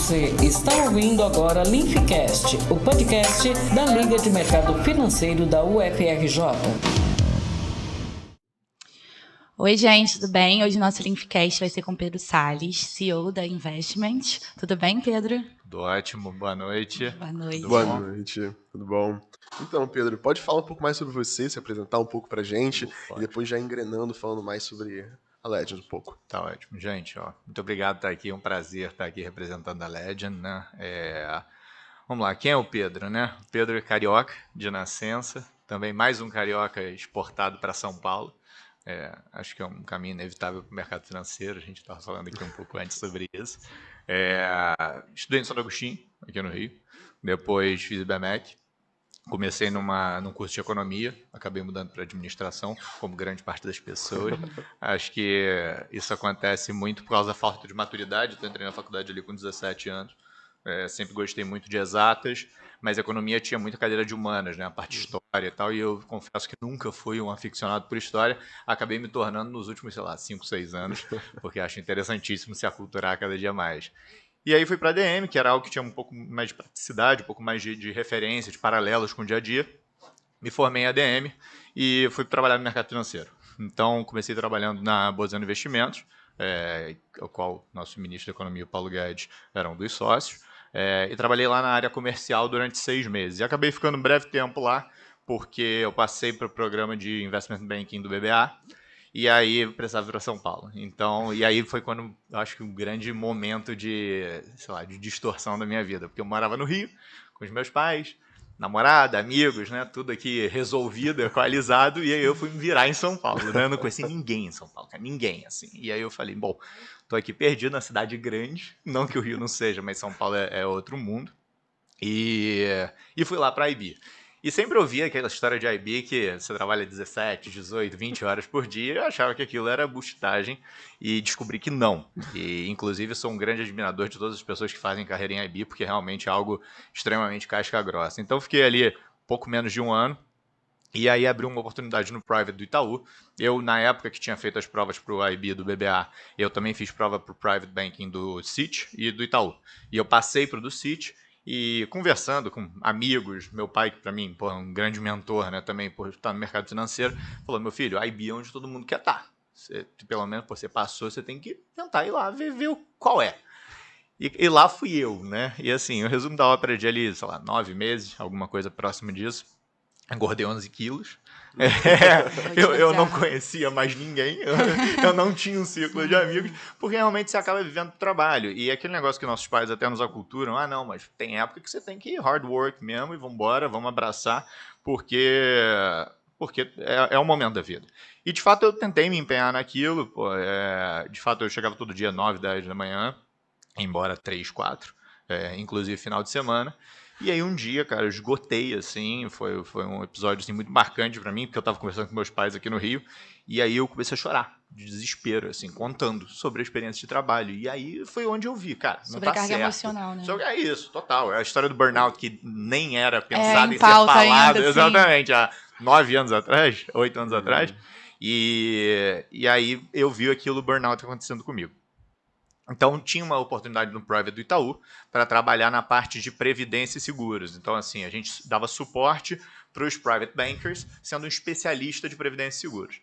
Você está ouvindo agora Linfcast, o podcast da Liga de Mercado Financeiro da UFRJ. Oi, gente, tudo bem? Hoje o nosso Linfcast vai ser com Pedro Salles, CEO da Investment. Tudo bem, Pedro? Tudo ótimo, boa noite. Boa noite. Boa noite, tudo bom? Então, Pedro, pode falar um pouco mais sobre você, se apresentar um pouco pra gente, e depois já engrenando, falando mais sobre a Legend um pouco. Tá ótimo. Gente, muito obrigado por estar aqui, é um prazer estar aqui representando a Legend, né? Vamos lá, quem é o Pedro, né? O Pedro é carioca, de nascença, também mais um carioca exportado para São Paulo. Acho que é um caminho inevitável para o mercado financeiro, a gente estava falando aqui um pouco antes sobre isso. Estudei em Santo Agostinho, aqui no Rio, depois fiz IBMEC, comecei num curso de economia, acabei mudando para administração, como grande parte das pessoas. Acho que isso acontece muito por causa da falta de maturidade. Eu entrei na faculdade ali com 17 anos, sempre gostei muito de exatas, mas a economia tinha muita cadeira de humanas, né? A parte de história e tal, e eu confesso que nunca fui um aficionado por história, acabei me tornando nos últimos, 5, 6 anos, porque acho interessantíssimo se aculturar cada dia mais. E aí fui para a ADM, que era algo que tinha um pouco mais de praticidade, um pouco mais de referência, de paralelos com o dia a dia. Me formei em ADM e fui trabalhar no mercado financeiro. Então, comecei trabalhando na Bozano Investimentos, o qual nosso ministro da Economia, Paulo Guedes, era um dos sócios. E trabalhei lá na área comercial durante 6 meses. E acabei ficando um breve tempo lá, porque eu passei para o programa de Investment Banking do BBA, e aí eu precisava vir para São Paulo. Então, e aí foi quando, eu acho que um grande momento de distorção da minha vida. Porque eu morava no Rio, com os meus pais, namorada, amigos, né? Tudo aqui resolvido, equalizado. E aí eu fui me virar em São Paulo, né? Eu não conheci ninguém em São Paulo, ninguém, assim. E aí eu falei, bom, tô aqui perdido na cidade grande. Não que o Rio não seja, mas São Paulo é outro mundo. E fui lá para a IB. E sempre ouvia aquela história de IB que você trabalha 17, 18, 20 horas por dia. Eu achava que aquilo era buchitagem e descobri que não. E, inclusive, sou um grande admirador de todas as pessoas que fazem carreira em IB, porque realmente é algo extremamente casca grossa. Então, fiquei ali pouco menos de um ano. E aí abriu uma oportunidade no Private do Itaú. Eu, na época que tinha feito as provas para o IB do BBA, eu também fiz prova para o Private Banking do Citi e do Itaú. E eu passei para o do Citi. E conversando com amigos, meu pai, que para mim é um grande mentor, né, também por estar no mercado financeiro, falou, meu filho, a IB é onde todo mundo quer estar. Pelo menos você passou, você tem que tentar ir lá ver qual é. E lá fui eu, né? E assim, o resumo da ópera de ali, 9 meses, alguma coisa próxima disso. Engordei 11 quilos. Eu não conhecia mais ninguém, eu não tinha um círculo de amigos, porque realmente você acaba vivendo o trabalho. E aquele negócio que nossos pais até nos aculturam, não, mas tem época que você tem que ir hard work mesmo, e vambora, vamos abraçar, porque é o momento da vida. E de fato eu tentei me empenhar naquilo, de fato eu chegava todo dia 9, 10 da manhã, embora 3, 4, inclusive final de semana. E aí um dia, cara, eu esgotei, assim, foi um episódio assim, muito marcante pra mim, porque eu tava conversando com meus pais aqui no Rio, e aí eu comecei a chorar, de desespero, assim, contando sobre a experiência de trabalho. E aí foi onde eu vi, cara, não tá certo. Sobrecarga emocional, né? É isso, total. É a história do burnout que nem era pensada em ser pauta falada, ainda, exatamente, há 9 anos atrás, 8 anos atrás. E aí eu vi aquilo, o burnout acontecendo comigo. Então, tinha uma oportunidade no Private do Itaú para trabalhar na parte de previdência e seguros. Então, assim, a gente dava suporte para os private bankers, sendo um especialista de previdência e seguros.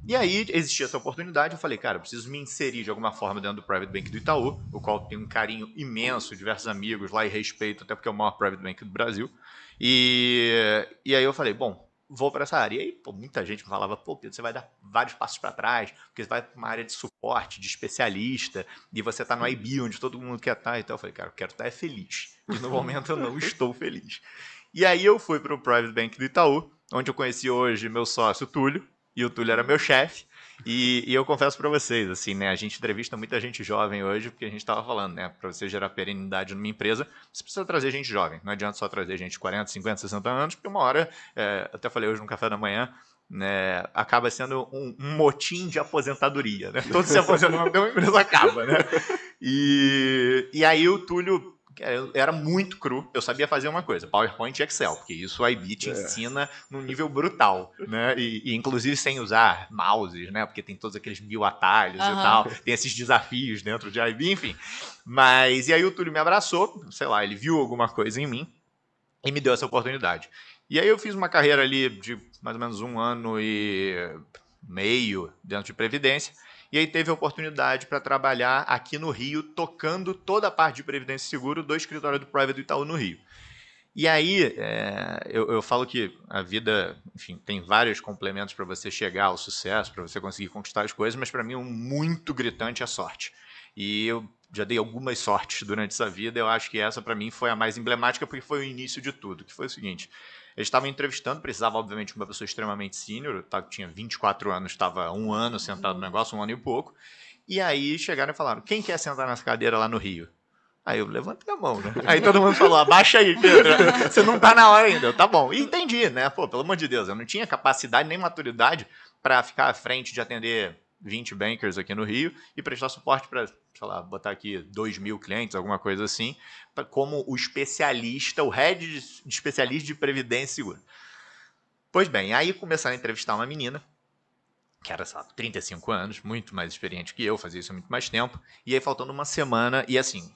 E aí, existia essa oportunidade, eu falei, cara, eu preciso me inserir de alguma forma dentro do Private Bank do Itaú, o qual tem um carinho imenso, diversos amigos lá e respeito, até porque é o maior Private Bank do Brasil. E aí eu falei, bom, vou para essa área. E aí, muita gente me falava, Pedro, você vai dar vários passos para trás, porque você vai para uma área de suporte, de especialista, e você está no IB, onde todo mundo quer estar. Então eu falei, cara, eu quero estar feliz. E no momento eu não estou feliz. E aí eu fui para o Private Bank do Itaú, onde eu conheci hoje meu sócio Túlio, e o Túlio era meu chefe. E eu confesso para vocês, assim, né, a gente entrevista muita gente jovem hoje, porque a gente estava falando, né, para você gerar perenidade numa empresa, você precisa trazer gente jovem, não adianta só trazer gente de 40, 50, 60 anos, porque uma hora, até falei hoje no café da manhã, né, acaba sendo um motim de aposentadoria, né, todos se aposentam, então a empresa acaba, né, e aí o Túlio Eu era muito cru, eu sabia fazer uma coisa, PowerPoint e Excel, porque isso o IB te ensina num nível brutal, né? E inclusive sem usar mouses, né? Porque tem todos aqueles 1000 atalhos e tal, tem esses desafios dentro de IB, enfim. Mas, e aí o Túlio me abraçou, sei lá, ele viu alguma coisa em mim e me deu essa oportunidade. E aí eu fiz uma carreira ali de mais ou menos 1 ano e meio dentro de Previdência, e aí teve a oportunidade para trabalhar aqui no Rio, tocando toda a parte de Previdência e Seguro do escritório do Private do Itaú no Rio. E aí, eu falo que a vida, enfim, tem vários complementos para você chegar ao sucesso, para você conseguir conquistar as coisas, mas para mim um muito gritante é a sorte. E eu já dei algumas sortes durante essa vida, eu acho que essa para mim foi a mais emblemática, porque foi o início de tudo, que foi o seguinte: eles estavam entrevistando, precisava obviamente de uma pessoa extremamente sênior, eu tinha 24 anos, estava 1 ano sentado no negócio, 1 ano e pouco, e aí chegaram e falaram, quem quer sentar nessa cadeira lá no Rio? Aí eu levantei a mão, né? Aí todo mundo falou, abaixa aí, Pedro, você não tá na hora ainda. Eu, tá bom. E entendi, né? Pô, pelo amor de Deus, eu não tinha capacidade nem maturidade para ficar à frente de atender 20 bankers aqui no Rio e prestar suporte para, sei lá, botar aqui 2.000 clientes, alguma coisa assim, como o especialista, o head de especialista de Previdência e Seguro. Pois bem, aí começaram a entrevistar uma menina, que era, sabe, 35 anos, muito mais experiente que eu, fazia isso há muito mais tempo, e aí faltando uma semana, e assim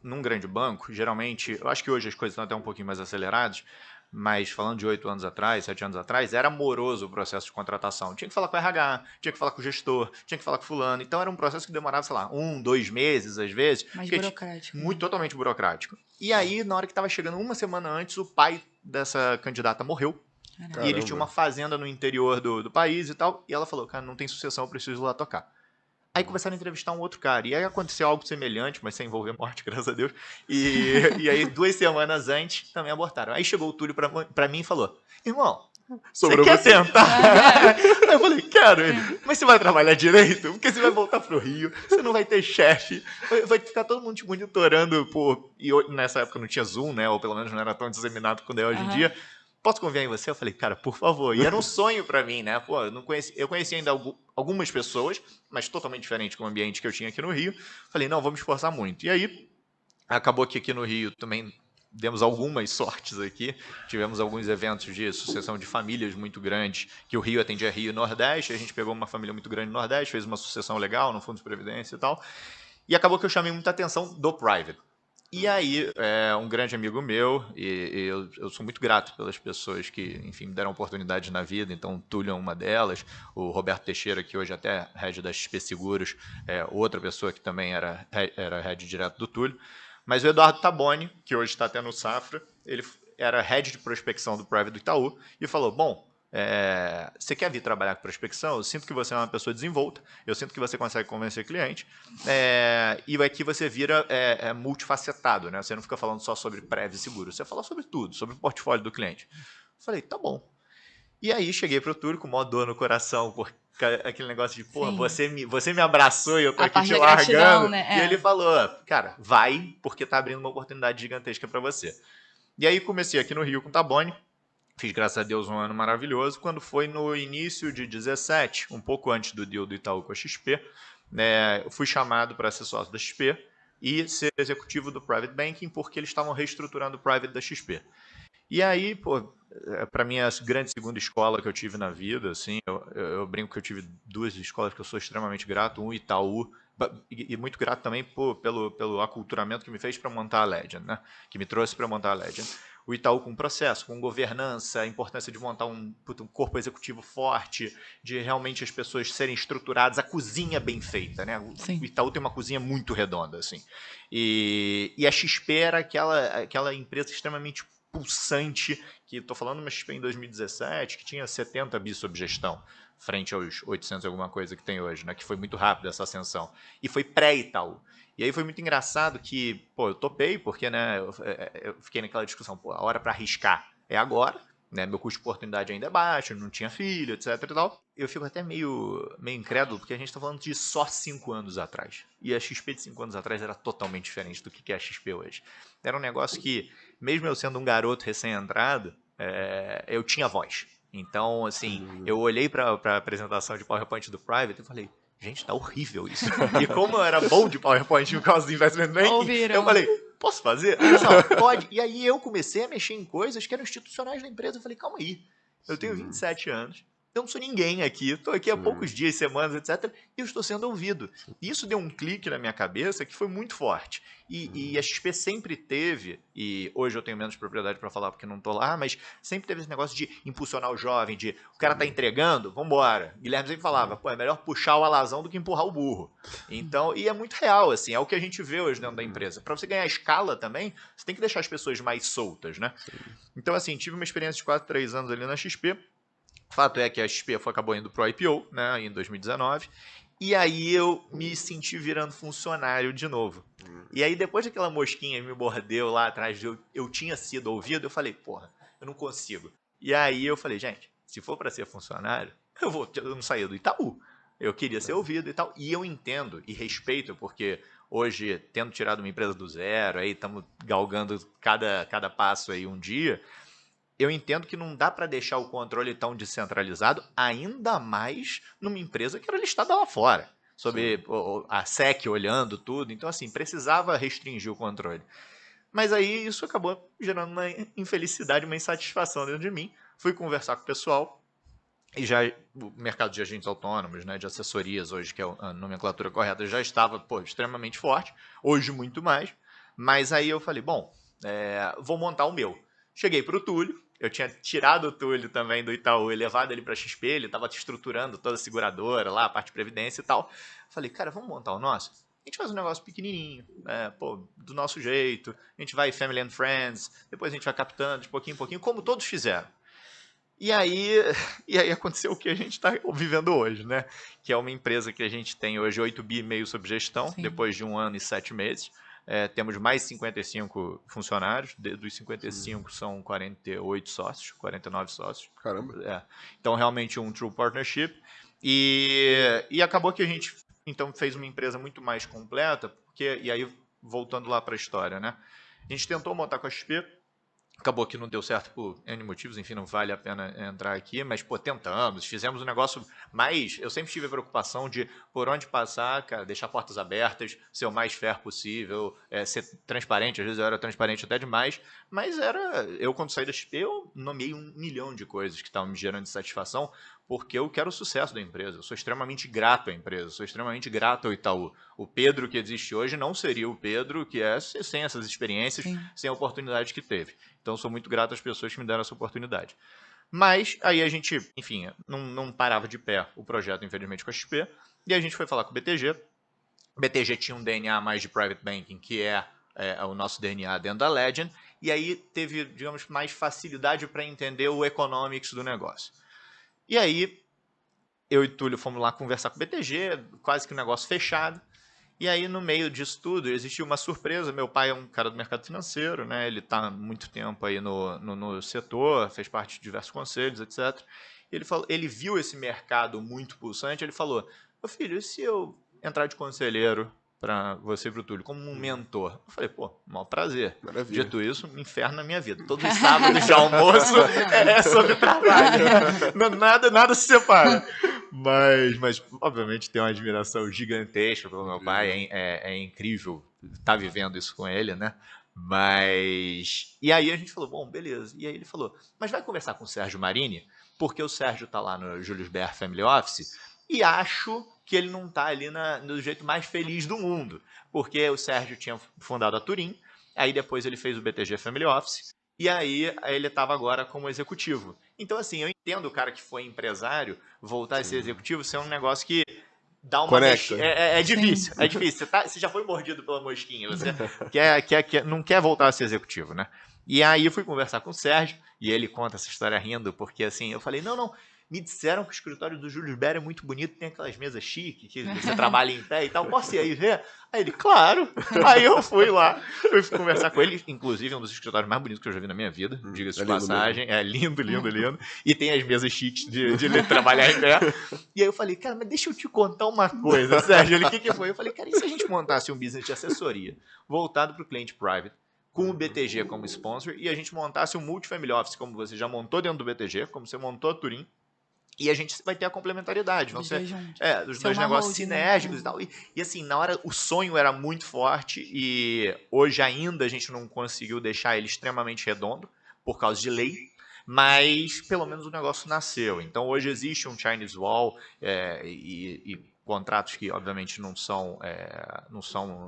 num grande banco, geralmente, eu acho que hoje as coisas estão até um pouquinho mais aceleradas, mas falando de 8 anos atrás, 7 anos atrás, era moroso o processo de contratação. Tinha que falar com o RH, tinha que falar com o gestor, tinha que falar com o fulano, então era um processo que demorava, sei lá, 1, 2 meses, às vezes. Mais burocrático. Muito, totalmente burocrático. E aí, na hora que estava chegando uma semana antes, o pai dessa candidata morreu. Caramba. E ele tinha uma fazenda no interior do país e tal. E ela falou, cara, não tem sucessão, eu preciso ir lá tocar. Aí começaram a entrevistar um outro cara. E aí aconteceu algo semelhante, mas sem envolver morte, graças a Deus. E aí 2 semanas antes também abortaram. Aí chegou o Túlio pra mim e falou, irmão, você quer tentar? Aí eu falei, quero. Mas você vai trabalhar direito? Porque você vai voltar pro Rio, você não vai ter chefe, vai ficar todo mundo te monitorando. E nessa época não tinha Zoom, né? Ou pelo menos não era tão disseminado quanto é hoje em dia. Posso confiar em você? Eu falei, cara, por favor. E era um sonho pra mim, né? Pô, eu conheci ainda algumas pessoas, mas totalmente diferente com o ambiente que eu tinha aqui no Rio. Falei, não, vou me esforçar muito. E aí, acabou que aqui no Rio também demos algumas sortes aqui. Tivemos alguns eventos de sucessão de famílias muito grandes, que o Rio atendia Rio e Nordeste. A gente pegou uma família muito grande no Nordeste, fez uma sucessão legal no Fundo de Previdência e tal. E acabou que eu chamei muita atenção do private. E aí, um grande amigo meu, e eu sou muito grato pelas pessoas que, enfim, me deram oportunidades na vida, então o Túlio é uma delas, o Roberto Teixeira, que hoje até é head da XP Seguros, outra pessoa que também era head direto do Túlio, mas o Eduardo Taboni, que hoje está até no Safra, ele era head de prospecção do Private do Itaú, e falou, bom, você quer vir trabalhar com prospecção? Eu sinto que você é uma pessoa desenvolta, eu sinto que você consegue convencer cliente, e aqui você vira multifacetado, né? Você não fica falando só sobre prévio e seguro, você fala sobre tudo, sobre o portfólio do cliente. Falei, tá bom. E aí cheguei pro Túlio com maior dor no coração, porque aquele negócio de, porra, você me abraçou e eu tô aqui te largando. Gratidão, né? E ele falou, cara, vai, porque tá abrindo uma oportunidade gigantesca para você. E aí comecei aqui no Rio com o Taboni, fiz, graças a Deus, um ano maravilhoso. Quando foi no início de 17, um pouco antes do deal do Itaú com a XP, eu fui chamado para ser sócio da XP e ser executivo do Private Banking, porque eles estavam reestruturando o Private da XP. E aí, pô, para mim, a grande segunda escola que eu tive na vida, assim, eu brinco que eu tive 2 escolas que eu sou extremamente grato, um Itaú, e muito grato também pelo aculturamento que me fez para montar a Legend, né? Que me trouxe para montar a Legend. O Itaú com processo, com governança, a importância de montar um corpo executivo forte, de realmente as pessoas serem estruturadas, a cozinha bem feita, né? Sim. O Itaú tem uma cozinha muito redonda, assim. E a XP era aquela empresa extremamente pulsante, que estou falando uma XP em 2017, que tinha 70 bi sob gestão, frente aos 800 e alguma coisa que tem hoje, né? Que foi muito rápido essa ascensão. E foi pré-Itaú. E aí foi muito engraçado que, pô, eu topei, porque, né, eu fiquei naquela discussão, pô, a hora para arriscar é agora, né, meu custo de oportunidade ainda é baixo, não tinha filho, etc e tal. Eu fico até meio incrédulo, porque a gente está falando de só 5 anos atrás. E a XP de 5 anos atrás era totalmente diferente do que é a XP hoje. Era um negócio que, mesmo eu sendo um garoto recém-entrado, eu tinha voz. Então, assim, eu olhei para a apresentação de PowerPoint do Private e falei, gente, tá horrível isso. E como eu era bom de PowerPoint por causa do Investment Banking, eu falei, posso fazer? Ele disse, ó, pode. E aí eu comecei a mexer em coisas que eram institucionais da empresa. Eu falei, calma aí, eu tenho 27 anos, eu não sou ninguém aqui, estou aqui há poucos dias, semanas, etc. E eu estou sendo ouvido. E isso deu um clique na minha cabeça que foi muito forte. E a XP sempre teve, e hoje eu tenho menos propriedade para falar porque não estou lá, mas sempre teve esse negócio de impulsionar o jovem, de o cara tá entregando, vambora. Guilherme sempre falava, pô, é melhor puxar o alazão do que empurrar o burro. Então, e é muito real, assim, é o que a gente vê hoje dentro da empresa. Para você ganhar escala também, você tem que deixar as pessoas mais soltas, né? Então, assim, tive uma experiência de 4, 3 anos ali na XP. Fato é que a XP acabou indo pro IPO, né, em 2019, e aí eu me senti virando funcionário de novo. E aí depois daquela mosquinha me mordeu lá atrás, eu tinha sido ouvido, eu falei, porra, eu não consigo. E aí eu falei, gente, se for para ser funcionário, eu não saí do Itaú. Eu queria ser ouvido e tal, e eu entendo e respeito, porque hoje, tendo tirado uma empresa do zero, aí estamos galgando cada passo aí um dia, eu entendo que não dá para deixar o controle tão descentralizado, ainda mais numa empresa que era listada lá fora, sob a SEC olhando tudo. Então, assim, precisava restringir o controle. Mas aí isso acabou gerando uma infelicidade, uma insatisfação dentro de mim. Fui conversar com o pessoal, e já o mercado de agentes autônomos, né, de assessorias hoje, que é a nomenclatura correta, já estava extremamente forte, hoje muito mais. Mas aí eu falei, bom, vou montar o meu. Cheguei para o Túlio, eu tinha tirado o Túlio também do Itaú e levado ele para a XP, ele estava estruturando toda a seguradora lá, a parte de previdência e tal. Falei, cara, vamos montar o nosso? A gente faz um negócio pequenininho, do nosso jeito, a gente vai family and friends, depois a gente vai captando de pouquinho em pouquinho, como todos fizeram. E aí aconteceu o que a gente está vivendo hoje, né? Que é uma empresa que a gente tem hoje 8 bi e meio sob gestão, Sim. depois de 1 ano e 7 meses. Temos mais 55 funcionários, dos 55 são 48 sócios, 49 sócios. Caramba. Então, realmente um true partnership. E acabou que a gente, então, fez uma empresa muito mais completa, porque, e aí, voltando lá para a história, né? A gente tentou montar com a XP, acabou que não deu certo por N motivos, enfim, não vale a pena entrar aqui, mas, tentamos, fizemos um negócio mais... Eu sempre tive a preocupação de, por onde passar, cara, deixar portas abertas, ser o mais fair possível, ser transparente, às vezes eu era transparente até demais, mas eu, quando saí da XP, eu nomeei 1 milhão de coisas que estavam me gerando insatisfação, porque eu quero o sucesso da empresa, eu sou extremamente grato à empresa, sou extremamente grato ao Itaú. O Pedro que existe hoje não seria o Pedro que é sem essas experiências, Sim. sem a oportunidade que teve. Então, sou muito grato às pessoas que me deram essa oportunidade. Mas, aí a gente, enfim, não parava de pé o projeto, infelizmente, com a XP. E a gente foi falar com o BTG. O BTG tinha um DNA mais de Private Banking, que é o nosso DNA dentro da Legend. E aí teve, digamos, mais facilidade para entender o economics do negócio. E aí, eu e Túlio fomos lá conversar com o BTG, quase que um negócio fechado. E aí, no meio disso tudo, existiu uma surpresa. Meu pai é um cara do mercado financeiro, né? Ele está há muito tempo aí no setor, fez parte de diversos conselhos, etc. Ele viu esse mercado muito pulsante, ele falou, meu filho, e se eu entrar de conselheiro para você e para o Túlio, como um mentor? Eu falei, maior prazer. Maravilha. Dito isso, um inferno na minha vida. Todos os sábados de almoço é sobre trabalho. Nada se separa. Mas, obviamente, tenho uma admiração gigantesca pelo meu pai. É incrível estar vivendo isso com ele, né? Mas... E aí a gente falou, bom, beleza. E aí ele falou, mas vai conversar com o Sérgio Marini? Porque o Sérgio está lá no Julius Baer Family Office e acho que ele não está ali no jeito mais feliz do mundo. Porque o Sérgio tinha fundado a Turim, aí depois ele fez o BTG Family Office, e aí ele estava agora como executivo. Então, assim, eu entendo o cara que foi empresário voltar a ser executivo, ser um negócio que dá uma... Conecta. É difícil, é difícil. Você já foi mordido pela mosquinha, você não quer voltar a ser executivo, né? E aí eu fui conversar com o Sérgio, e ele conta essa história rindo, porque assim, eu falei, não, me disseram que o escritório do Julius Baer é muito bonito, tem aquelas mesas chiques, que você trabalha em pé e tal, posso ir aí ver? Aí ele, claro! Aí eu fui lá, fui conversar com ele, inclusive um dos escritórios mais bonitos que eu já vi na minha vida, diga-se de passagem, é lindo, e tem as mesas chiques de trabalhar em pé. E aí eu falei, cara, mas deixa eu te contar uma coisa, Sérgio, o que foi? Eu falei, cara, e se a gente montasse um business de assessoria voltado para o cliente private, com o BTG como sponsor, e a gente montasse um multifamily office, como você já montou dentro do BTG, como você montou a Turim, E a gente vai ter a complementariedade. Vão Os ser, dois juntos. os Ser dois uma negócios holding, né? sinérgicos e tal. E assim, na hora o sonho era muito forte e hoje ainda a gente não conseguiu deixar ele extremamente redondo por causa de lei, mas pelo menos o negócio nasceu. Então hoje existe um Chinese Wall e contratos que obviamente não são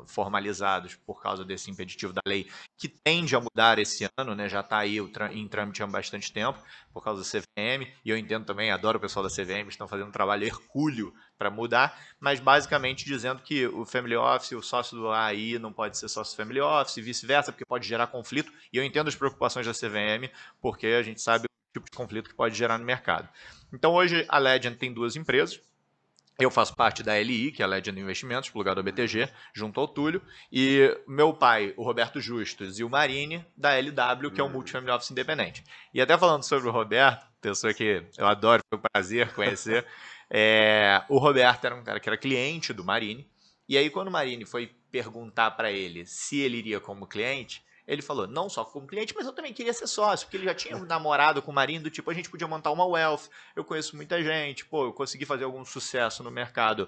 formalizados por causa desse impeditivo da lei, que tende a mudar esse ano, né? Já está aí em trâmite há bastante tempo por causa da CVM, e eu entendo também, adoro o pessoal da CVM, estão fazendo um trabalho hercúleo para mudar, mas basicamente dizendo que o Family Office, o sócio do AI não pode ser sócio Family Office e vice-versa, porque pode gerar conflito, e eu entendo as preocupações da CVM, porque a gente sabe o tipo de conflito que pode gerar no mercado. Então hoje a Legend tem 2 empresas. Eu faço parte da LI, que é a Legend Investimentos, plugado ao BTG, junto ao Túlio, e meu pai, o Roberto Justus, e o Marini, da LW, que é o Multifamily Office Independente. E até falando sobre o Roberto, pessoa que eu adoro, foi um prazer conhecer, o Roberto era um cara que era cliente do Marini, e aí quando o Marini foi perguntar para ele se ele iria como cliente, ele falou, não só como cliente, mas eu também queria ser sócio, porque ele já tinha namorado com o Marini, do tipo, a gente podia montar uma wealth, eu conheço muita gente, pô, eu consegui fazer algum sucesso no mercado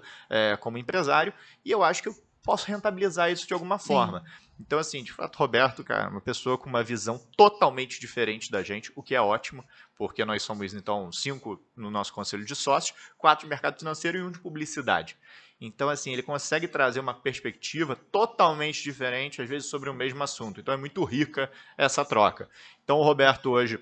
como empresário, e eu acho que eu posso rentabilizar isso de alguma forma. Então, assim, de fato, Roberto, cara, uma pessoa com uma visão totalmente diferente da gente, o que é ótimo, porque nós somos, então, 5 no nosso conselho de sócios, 4 de mercado financeiro e 1 de publicidade. Então, assim, ele consegue trazer uma perspectiva totalmente diferente, às vezes, sobre o mesmo assunto. Então, é muito rica essa troca. Então, o Roberto hoje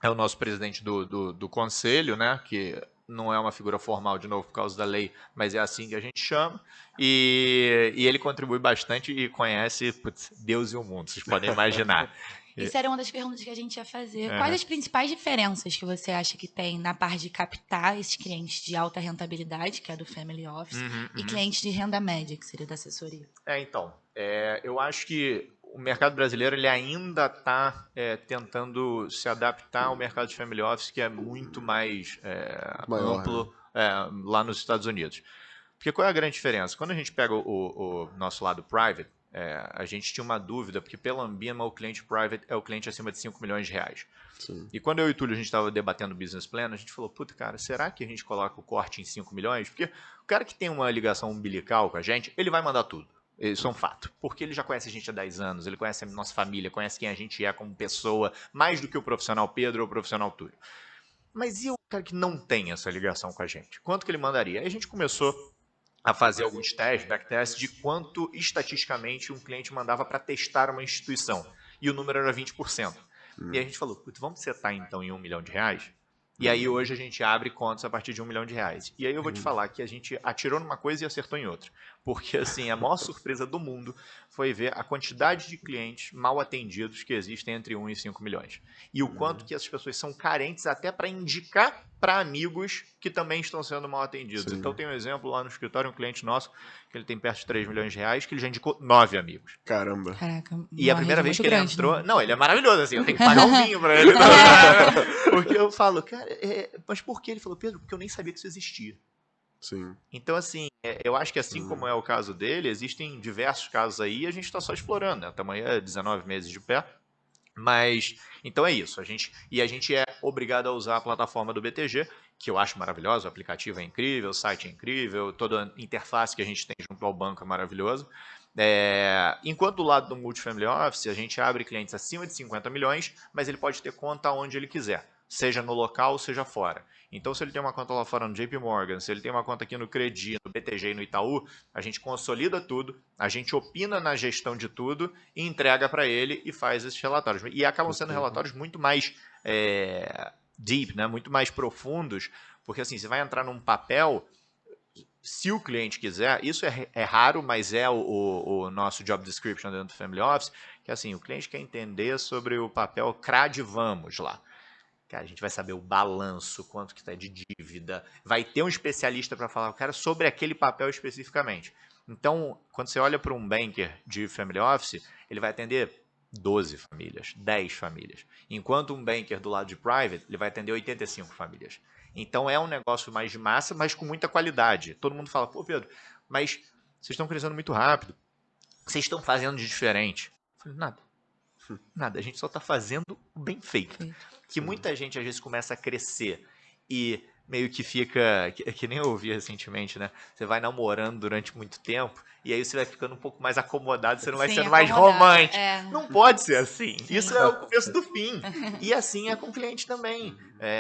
é o nosso presidente do conselho, né? Que não é uma figura formal, de novo, por causa da lei, mas é assim que a gente chama. E ele contribui bastante e conhece Deus e o mundo, vocês podem imaginar. Isso era uma das perguntas que a gente ia fazer. Quais as principais diferenças que você acha que tem na parte de captar esses clientes de alta rentabilidade, que é do Family Office, e clientes de renda média, que seria da assessoria? Eu acho que o mercado brasileiro ele ainda está tentando se adaptar ao mercado de Family Office, que é muito mais Maior, amplo lá nos Estados Unidos. Porque qual é a grande diferença? Quando a gente pega o nosso lado private, a gente tinha uma dúvida, porque pela Ambima o cliente private é o cliente acima de 5 milhões de reais. Sim. E quando eu e o Túlio a gente estava debatendo o business plan, a gente falou, puta cara, será que a gente coloca o corte em 5 milhões? Porque o cara que tem uma ligação umbilical com a gente, ele vai mandar tudo. Isso é um fato. Porque ele já conhece a gente há 10 anos, ele conhece a nossa família, conhece quem a gente é como pessoa, mais do que o profissional Pedro ou o profissional Túlio. Mas e o cara que não tem essa ligação com a gente? Quanto que ele mandaria? Aí a gente começou a fazer alguns testes, backtests, de quanto estatisticamente um cliente mandava para testar uma instituição. E o número era 20%. E a gente falou, vamos setar então em R$1 milhão. E aí hoje a gente abre contas a partir de R$1 milhão. E aí eu vou te falar que a gente atirou numa coisa e acertou em outra. Porque assim, a maior surpresa do mundo foi ver a quantidade de clientes mal atendidos que existem entre 1 e 5 milhões. E o quanto que essas pessoas são carentes até para indicar para amigos que também estão sendo mal atendidos. Sim. Então tem um exemplo lá no escritório, um cliente nosso, que ele tem perto de R$3 milhões, que ele já indicou 9 amigos. Caramba. Caraca, E a primeira vez que ele entrou... Né? Não, ele é maravilhoso, assim, eu tenho que pagar um vinho pra ele. Porque eu falo, cara, mas por que? Ele falou, Pedro, porque eu nem sabia que isso existia. Sim. Então, assim, eu acho que assim como é o caso dele, existem diversos casos aí e a gente está só explorando, né? Tamanho é 19 meses de pé. Mas, então é isso. A gente é obrigado a usar a plataforma do BTG, que eu acho maravilhosa, o aplicativo é incrível, o site é incrível, toda a interface que a gente tem junto ao banco é maravilhosa. Enquanto do lado do Multifamily Office, a gente abre clientes acima de 50 milhões, mas ele pode ter conta onde ele quiser, seja no local, seja fora. Então, se ele tem uma conta lá fora no JP Morgan, se ele tem uma conta aqui no Credi, no BTG e no Itaú, a gente consolida tudo, a gente opina na gestão de tudo e entrega para ele e faz esses relatórios. E acabam sendo relatórios muito mais deep, né? Muito mais profundos, porque assim, você vai entrar num papel, se o cliente quiser, isso é raro, mas é o nosso job description dentro do Family Office, que assim, o cliente quer entender sobre o papel CRAD Vamos lá. Cara, a gente vai saber o balanço, quanto que está de dívida. Vai ter um especialista para falar, cara, sobre aquele papel especificamente. Então, quando você olha para um banker de Family Office, ele vai atender 12 famílias, 10 famílias. Enquanto um banker do lado de Private, ele vai atender 85 famílias. Então, é um negócio mais de massa, mas com muita qualidade. Todo mundo fala, pô, Pedro, mas vocês estão crescendo muito rápido. Vocês estão fazendo de diferente? Eu falei, nada, a gente só está fazendo bem feito. Que muita gente às vezes começa a crescer e meio que fica, que nem eu ouvi recentemente, né? Você vai namorando durante muito tempo e aí você vai ficando um pouco mais acomodado, você não vai sendo mais romântico. Não pode ser assim. Sim. Isso é o começo do fim. E assim é com o cliente também.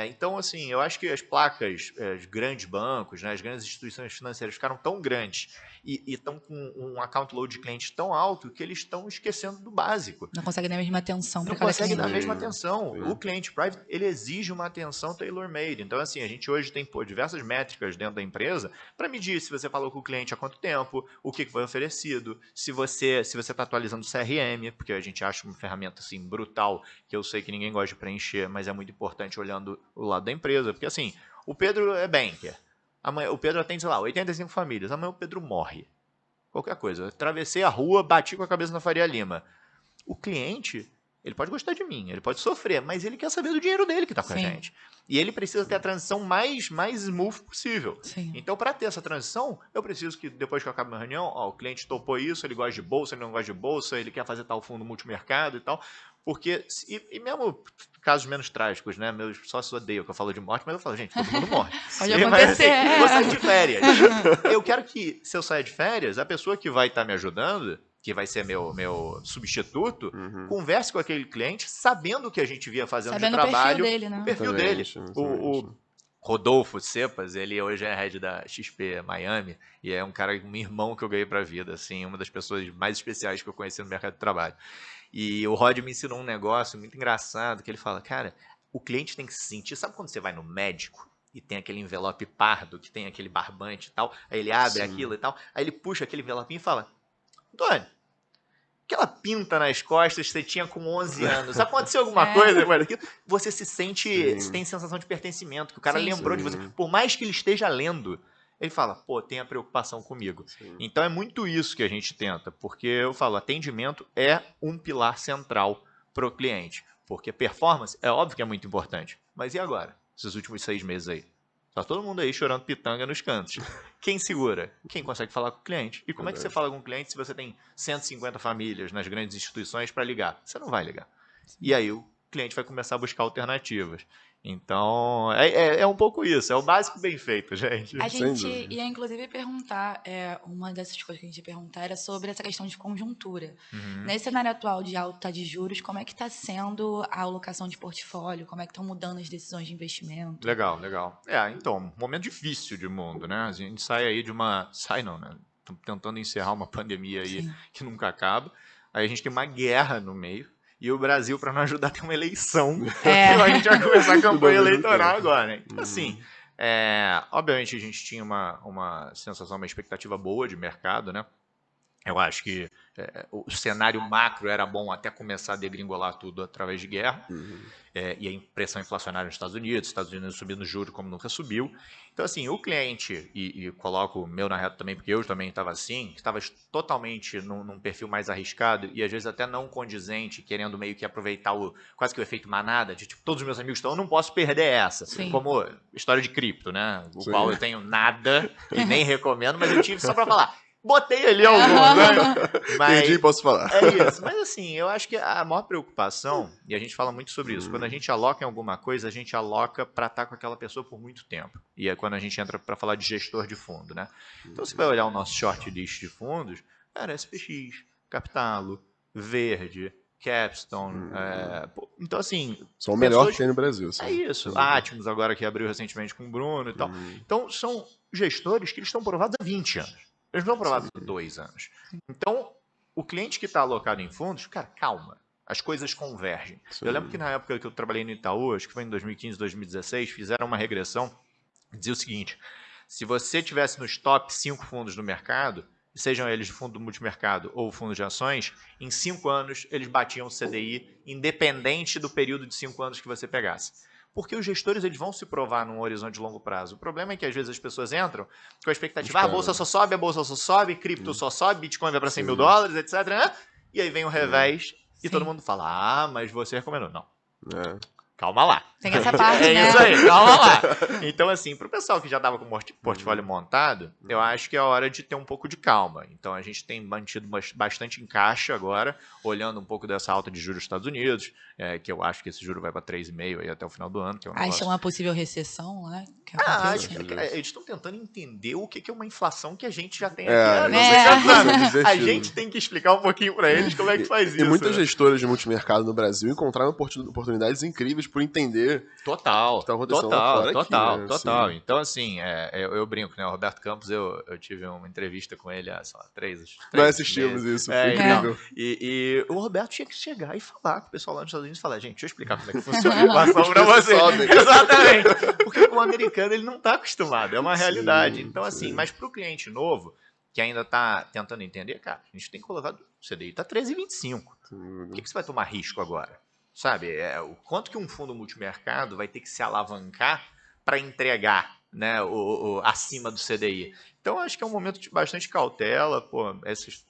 Então, assim, eu acho que as placas, os grandes bancos, né, as grandes instituições financeiras ficaram tão grandes e estão com um account load de clientes tão alto que eles estão esquecendo do básico. Não consegue dar a mesma atenção para Não cada consegue cliente. dar a mesma atenção. O cliente private, ele exige uma atenção tailor-made. Então, assim, a gente hoje tem diversas métricas dentro da empresa para medir se você falou com o cliente há quanto tempo, o que foi oferecido, se você está atualizando o CRM, porque a gente acha uma ferramenta assim brutal, que eu sei que ninguém gosta de preencher, mas é muito importante olhando o lado da empresa. Porque, assim, o Pedro é banker. Amanhã, o Pedro atende, sei lá, 85 famílias. Amanhã o Pedro morre. Qualquer coisa. Eu atravessei a rua, bati com a cabeça na Faria Lima. O cliente, ele pode gostar de mim, ele pode sofrer, mas ele quer saber do dinheiro dele que está com a gente. E ele precisa ter a transição mais smooth possível. Sim. Então, para ter essa transição, eu preciso que depois que eu acabe a minha reunião, o cliente topou isso, ele gosta de bolsa, ele não gosta de bolsa, ele quer fazer tal fundo multimercado e tal. Porque, e mesmo casos menos trágicos, né? Meus sócios odeiam que eu falo de morte, mas eu falo, gente, todo mundo morre. Pode acontecer. Mas, assim, vou sair de férias. Eu quero que, se eu sair de férias, a pessoa que vai estar me ajudando, que vai ser meu substituto, converse com aquele cliente sabendo o que a gente via fazendo de trabalho. O perfil dele, né? O perfil dele. O Rodolfo Cepas, ele hoje é head da XP Miami e é um cara, um irmão que eu ganhei pra vida, assim, uma das pessoas mais especiais que eu conheci no mercado de trabalho. E o Rod me ensinou um negócio muito engraçado, que ele fala, cara, o cliente tem que se sentir, sabe quando você vai no médico e tem aquele envelope pardo, que tem aquele barbante e tal, aí ele abre aquilo e tal, aí ele puxa aquele envelopinho e fala, Antônio, aquela pinta nas costas que você tinha com 11 anos, aconteceu alguma coisa? Você se sente, você tem sensação de pertencimento, que o cara lembrou de você. Por mais que ele esteja lendo, ele fala, pô, tem a preocupação comigo. Então é muito isso que a gente tenta, porque eu falo, atendimento é um pilar central para o cliente. Porque performance é óbvio que é muito importante. Mas e agora? Esses últimos 6 meses aí? Tá todo mundo aí chorando pitanga nos cantos. Quem segura? Quem consegue falar com o cliente? E como é que você fala com o cliente se você tem 150 famílias nas grandes instituições para ligar? Você não vai ligar. E aí o cliente vai começar a buscar alternativas. Então, é um pouco isso. É o básico bem feito, gente. A gente ia, inclusive, perguntar, uma dessas coisas que a gente ia perguntar era sobre essa questão de conjuntura. Nesse cenário atual de alta de juros, como é que está sendo a alocação de portfólio? Como é que estão mudando as decisões de investimento? Legal. Então, momento difícil de mundo, né? A gente sai aí de uma... Sai não, né? Estamos tentando encerrar uma pandemia aí que nunca acaba. Aí a gente tem uma guerra no meio. E o Brasil, para não ajudar, tem uma eleição. A gente vai começar a campanha eleitoral agora, né? Então, assim, obviamente a gente tinha uma sensação, uma expectativa boa de mercado, né? Eu acho que o cenário macro era bom até começar a degringolar tudo através de guerra. E a pressão inflacionária nos Estados Unidos subindo juros como nunca subiu. Então, assim, o cliente, e coloco o meu na reta também, porque eu também estava assim, estava totalmente num perfil mais arriscado e às vezes até não condizente, querendo meio que aproveitar quase que o efeito manada, de tipo, todos os meus amigos estão, eu não posso perder essa. Como história de cripto, né? O qual eu tenho nada e nem recomendo, mas eu tive só para falar. Botei ali alguns, né? Perdi, posso falar. É isso. Mas assim, eu acho que a maior preocupação, e a gente fala muito sobre isso, quando a gente aloca em alguma coisa, a gente aloca para estar com aquela pessoa por muito tempo. E é quando a gente entra para falar de gestor de fundo, né? Então você vai olhar o nosso short list de fundos, cara, SPX, Capitalo, Verde, Capstone. Então, assim... São o melhor que tem no Brasil. É isso. Atmos agora que abriu recentemente com o Bruno e tal. Então, são gestores que eles estão provados há 20 anos. Eles não aprovados por 2 anos. Então, o cliente que está alocado em fundos, cara, calma. As coisas convergem. Eu lembro que na época que eu trabalhei no Itaú, acho que foi em 2015, 2016, fizeram uma regressão, dizia o seguinte, se você tivesse nos top 5 fundos do mercado, sejam eles de fundo multimercado ou fundo de ações, em 5 anos eles batiam o CDI, independente do período de 5 anos que você pegasse. Porque os gestores eles vão se provar num horizonte de longo prazo. O problema é que às vezes as pessoas entram com a expectativa, a bolsa só sobe, cripto só sobe, Bitcoin vai para 100 mil dólares, etc. Né? E aí vem o revés e todo mundo fala, mas você recomendou. Não. calma lá. Tem essa parte, É né? isso aí, calma lá. Então, assim, pro pessoal que já tava com o portfólio montado, eu acho que é hora de ter um pouco de calma. Então, a gente tem mantido bastante em caixa agora, olhando um pouco dessa alta de juros dos Estados Unidos, que eu acho que esse juro vai para 3,5 aí até o final do ano. Que é um Acha negócio... uma possível recessão, né? acho que eles estão tentando entender o que é uma inflação que a gente já tem aqui. A gente tem que explicar um pouquinho para eles como é que faz isso. E muitas gestoras de multimercado no Brasil encontraram oportunidades incríveis por entender Total, o que tá acontecendo lá fora aqui, total. Assim. Então, assim, eu brinco, né? O Roberto Campos, eu tive uma entrevista com ele há, sei lá, 3 Nós assistimos isso, foi incrível. Então, e o Roberto tinha que chegar e falar com o pessoal lá nos Estados Unidos e falar, gente, deixa eu explicar como é que funciona a inflação pra vocês. Exatamente. Porque o americano, ele não tá acostumado, é uma realidade. Então, assim, mas pro cliente novo, que ainda tá tentando entender, cara, a gente tem colocado, o CDI tá 13,25. Por que você vai tomar risco agora? Sabe, o quanto que um fundo multimercado vai ter que se alavancar para entregar, né, acima do CDI. Então, acho que é um momento de bastante cautela. Pô,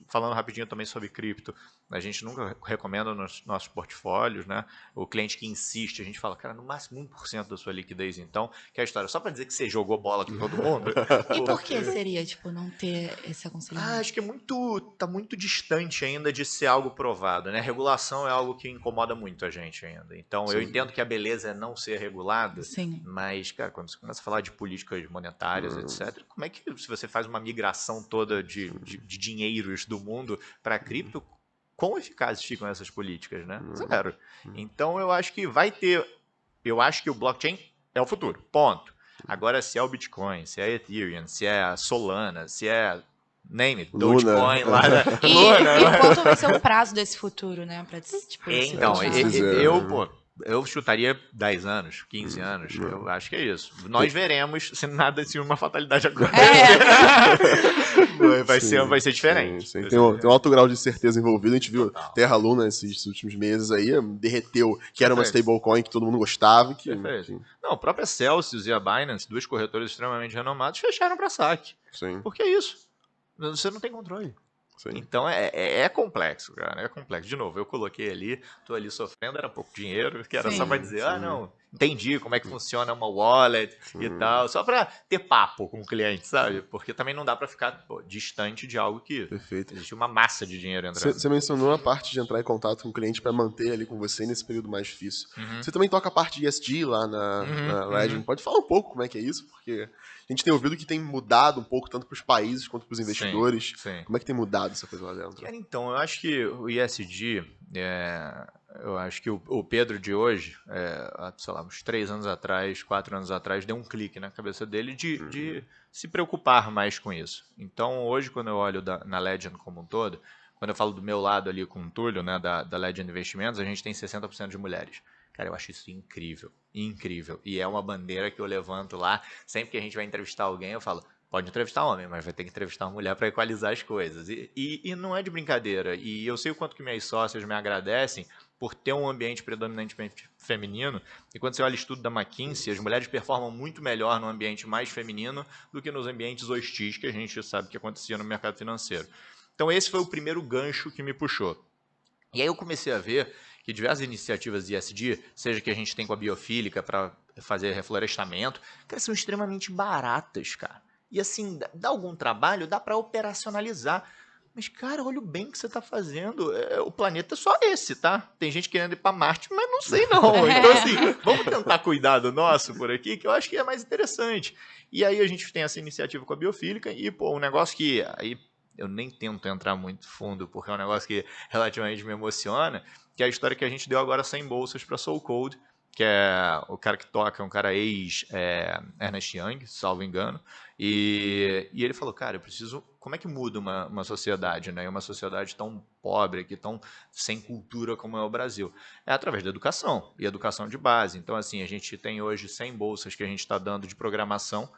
falando rapidinho também sobre cripto, a gente nunca recomenda nos nossos portfólios, né? O cliente que insiste, a gente fala, cara, no máximo 1% da sua liquidez, então, que é a história. Só para dizer que você jogou bola com todo mundo. E por que seria, tipo, não ter esse aconselhamento? Acho que tá muito distante ainda de ser algo provado, né? Regulação é algo que incomoda muito a gente ainda. Então, eu entendo que a beleza é não ser regulada, mas, cara, quando você começa a falar de políticas monetárias, etc., como é que, se você faz uma migração toda de dinheiros do mundo para cripto, quão eficazes ficam essas políticas, né? Zero. Então, eu acho que eu acho que o blockchain é o futuro, ponto. Agora, se é o Bitcoin, se é a Ethereum, se é a Solana, se é name it, Dogecoin lá, né? E quanto vai ser o prazo desse futuro, né? Pra, tipo, então, eu chutaria 10 anos, 15 anos, eu acho que é isso. Nós veremos se nada, se uma fatalidade acontecer. Vai ser diferente. Sim. Tem um alto grau de certeza envolvido. A gente viu Terra Luna esses últimos meses aí, derreteu, que era uma stablecoin que todo mundo gostava. Não, a própria Celsius e a Binance, duas corretoras extremamente renomadas, fecharam para saque. Sim. Por que isso? Você não tem controle. Sim. Então é complexo, cara, é complexo. De novo, eu coloquei ali, tô ali sofrendo, era pouco dinheiro, que era só pra dizer, não, entendi como é que funciona uma wallet e tal, só pra ter papo com o cliente, sabe? Porque também não dá pra ficar distante de algo que existe uma massa de dinheiro entrando. Você mencionou a parte de entrar em contato com o cliente pra manter ali com você nesse período mais difícil. Você também toca a parte de ESG lá na Legend. Pode falar um pouco como é que é isso? Porque a gente tem ouvido que tem mudado um pouco, tanto para os países quanto para os investidores. Sim. Como é que tem mudado essa coisa lá dentro? Então, eu acho que o ESG, eu acho que o Pedro de hoje, sei lá, uns 3 anos atrás, 4 anos atrás, deu um clique na cabeça dele de se preocupar mais com isso. Então, hoje, quando eu olho na Legend como um todo, quando eu falo do meu lado ali com o Túlio, né, da Legend Investimentos, a gente tem 60% de mulheres. Cara, eu acho isso incrível, incrível. E é uma bandeira que eu levanto lá. Sempre que a gente vai entrevistar alguém, eu falo, pode entrevistar homem, mas vai ter que entrevistar uma mulher para equalizar as coisas. E não é de brincadeira. E eu sei o quanto que minhas sócias me agradecem por ter um ambiente predominantemente feminino. E quando você olha o estudo da McKinsey, as mulheres performam muito melhor no ambiente mais feminino do que nos ambientes hostis que a gente sabe que acontecia no mercado financeiro. Então esse foi o primeiro gancho que me puxou. E aí eu comecei a ver que diversas iniciativas de ESG, seja que a gente tem com a biofílica para fazer reflorestamento, cara, são extremamente baratas, cara. E assim, dá algum trabalho, dá para operacionalizar. Mas, cara, olha o bem que você está fazendo. O planeta é só esse, tá? Tem gente querendo ir para Marte, mas não sei não. Então, assim, vamos tentar cuidar do nosso por aqui, que eu acho que é mais interessante. E aí a gente tem essa iniciativa com a biofílica e, pô, um negócio que aí eu nem tento entrar muito fundo, porque é um negócio que relativamente me emociona, que é a história que a gente deu agora 100 bolsas para Soul Code, que é o cara que toca, é um cara ex-Ernest Young, salvo engano, e ele falou, cara, eu preciso, como é que muda uma sociedade, né? Uma sociedade tão pobre, aqui, tão sem cultura como é o Brasil? É através da educação, e educação de base. Então, assim, a gente tem hoje 100 bolsas que a gente está dando de programação,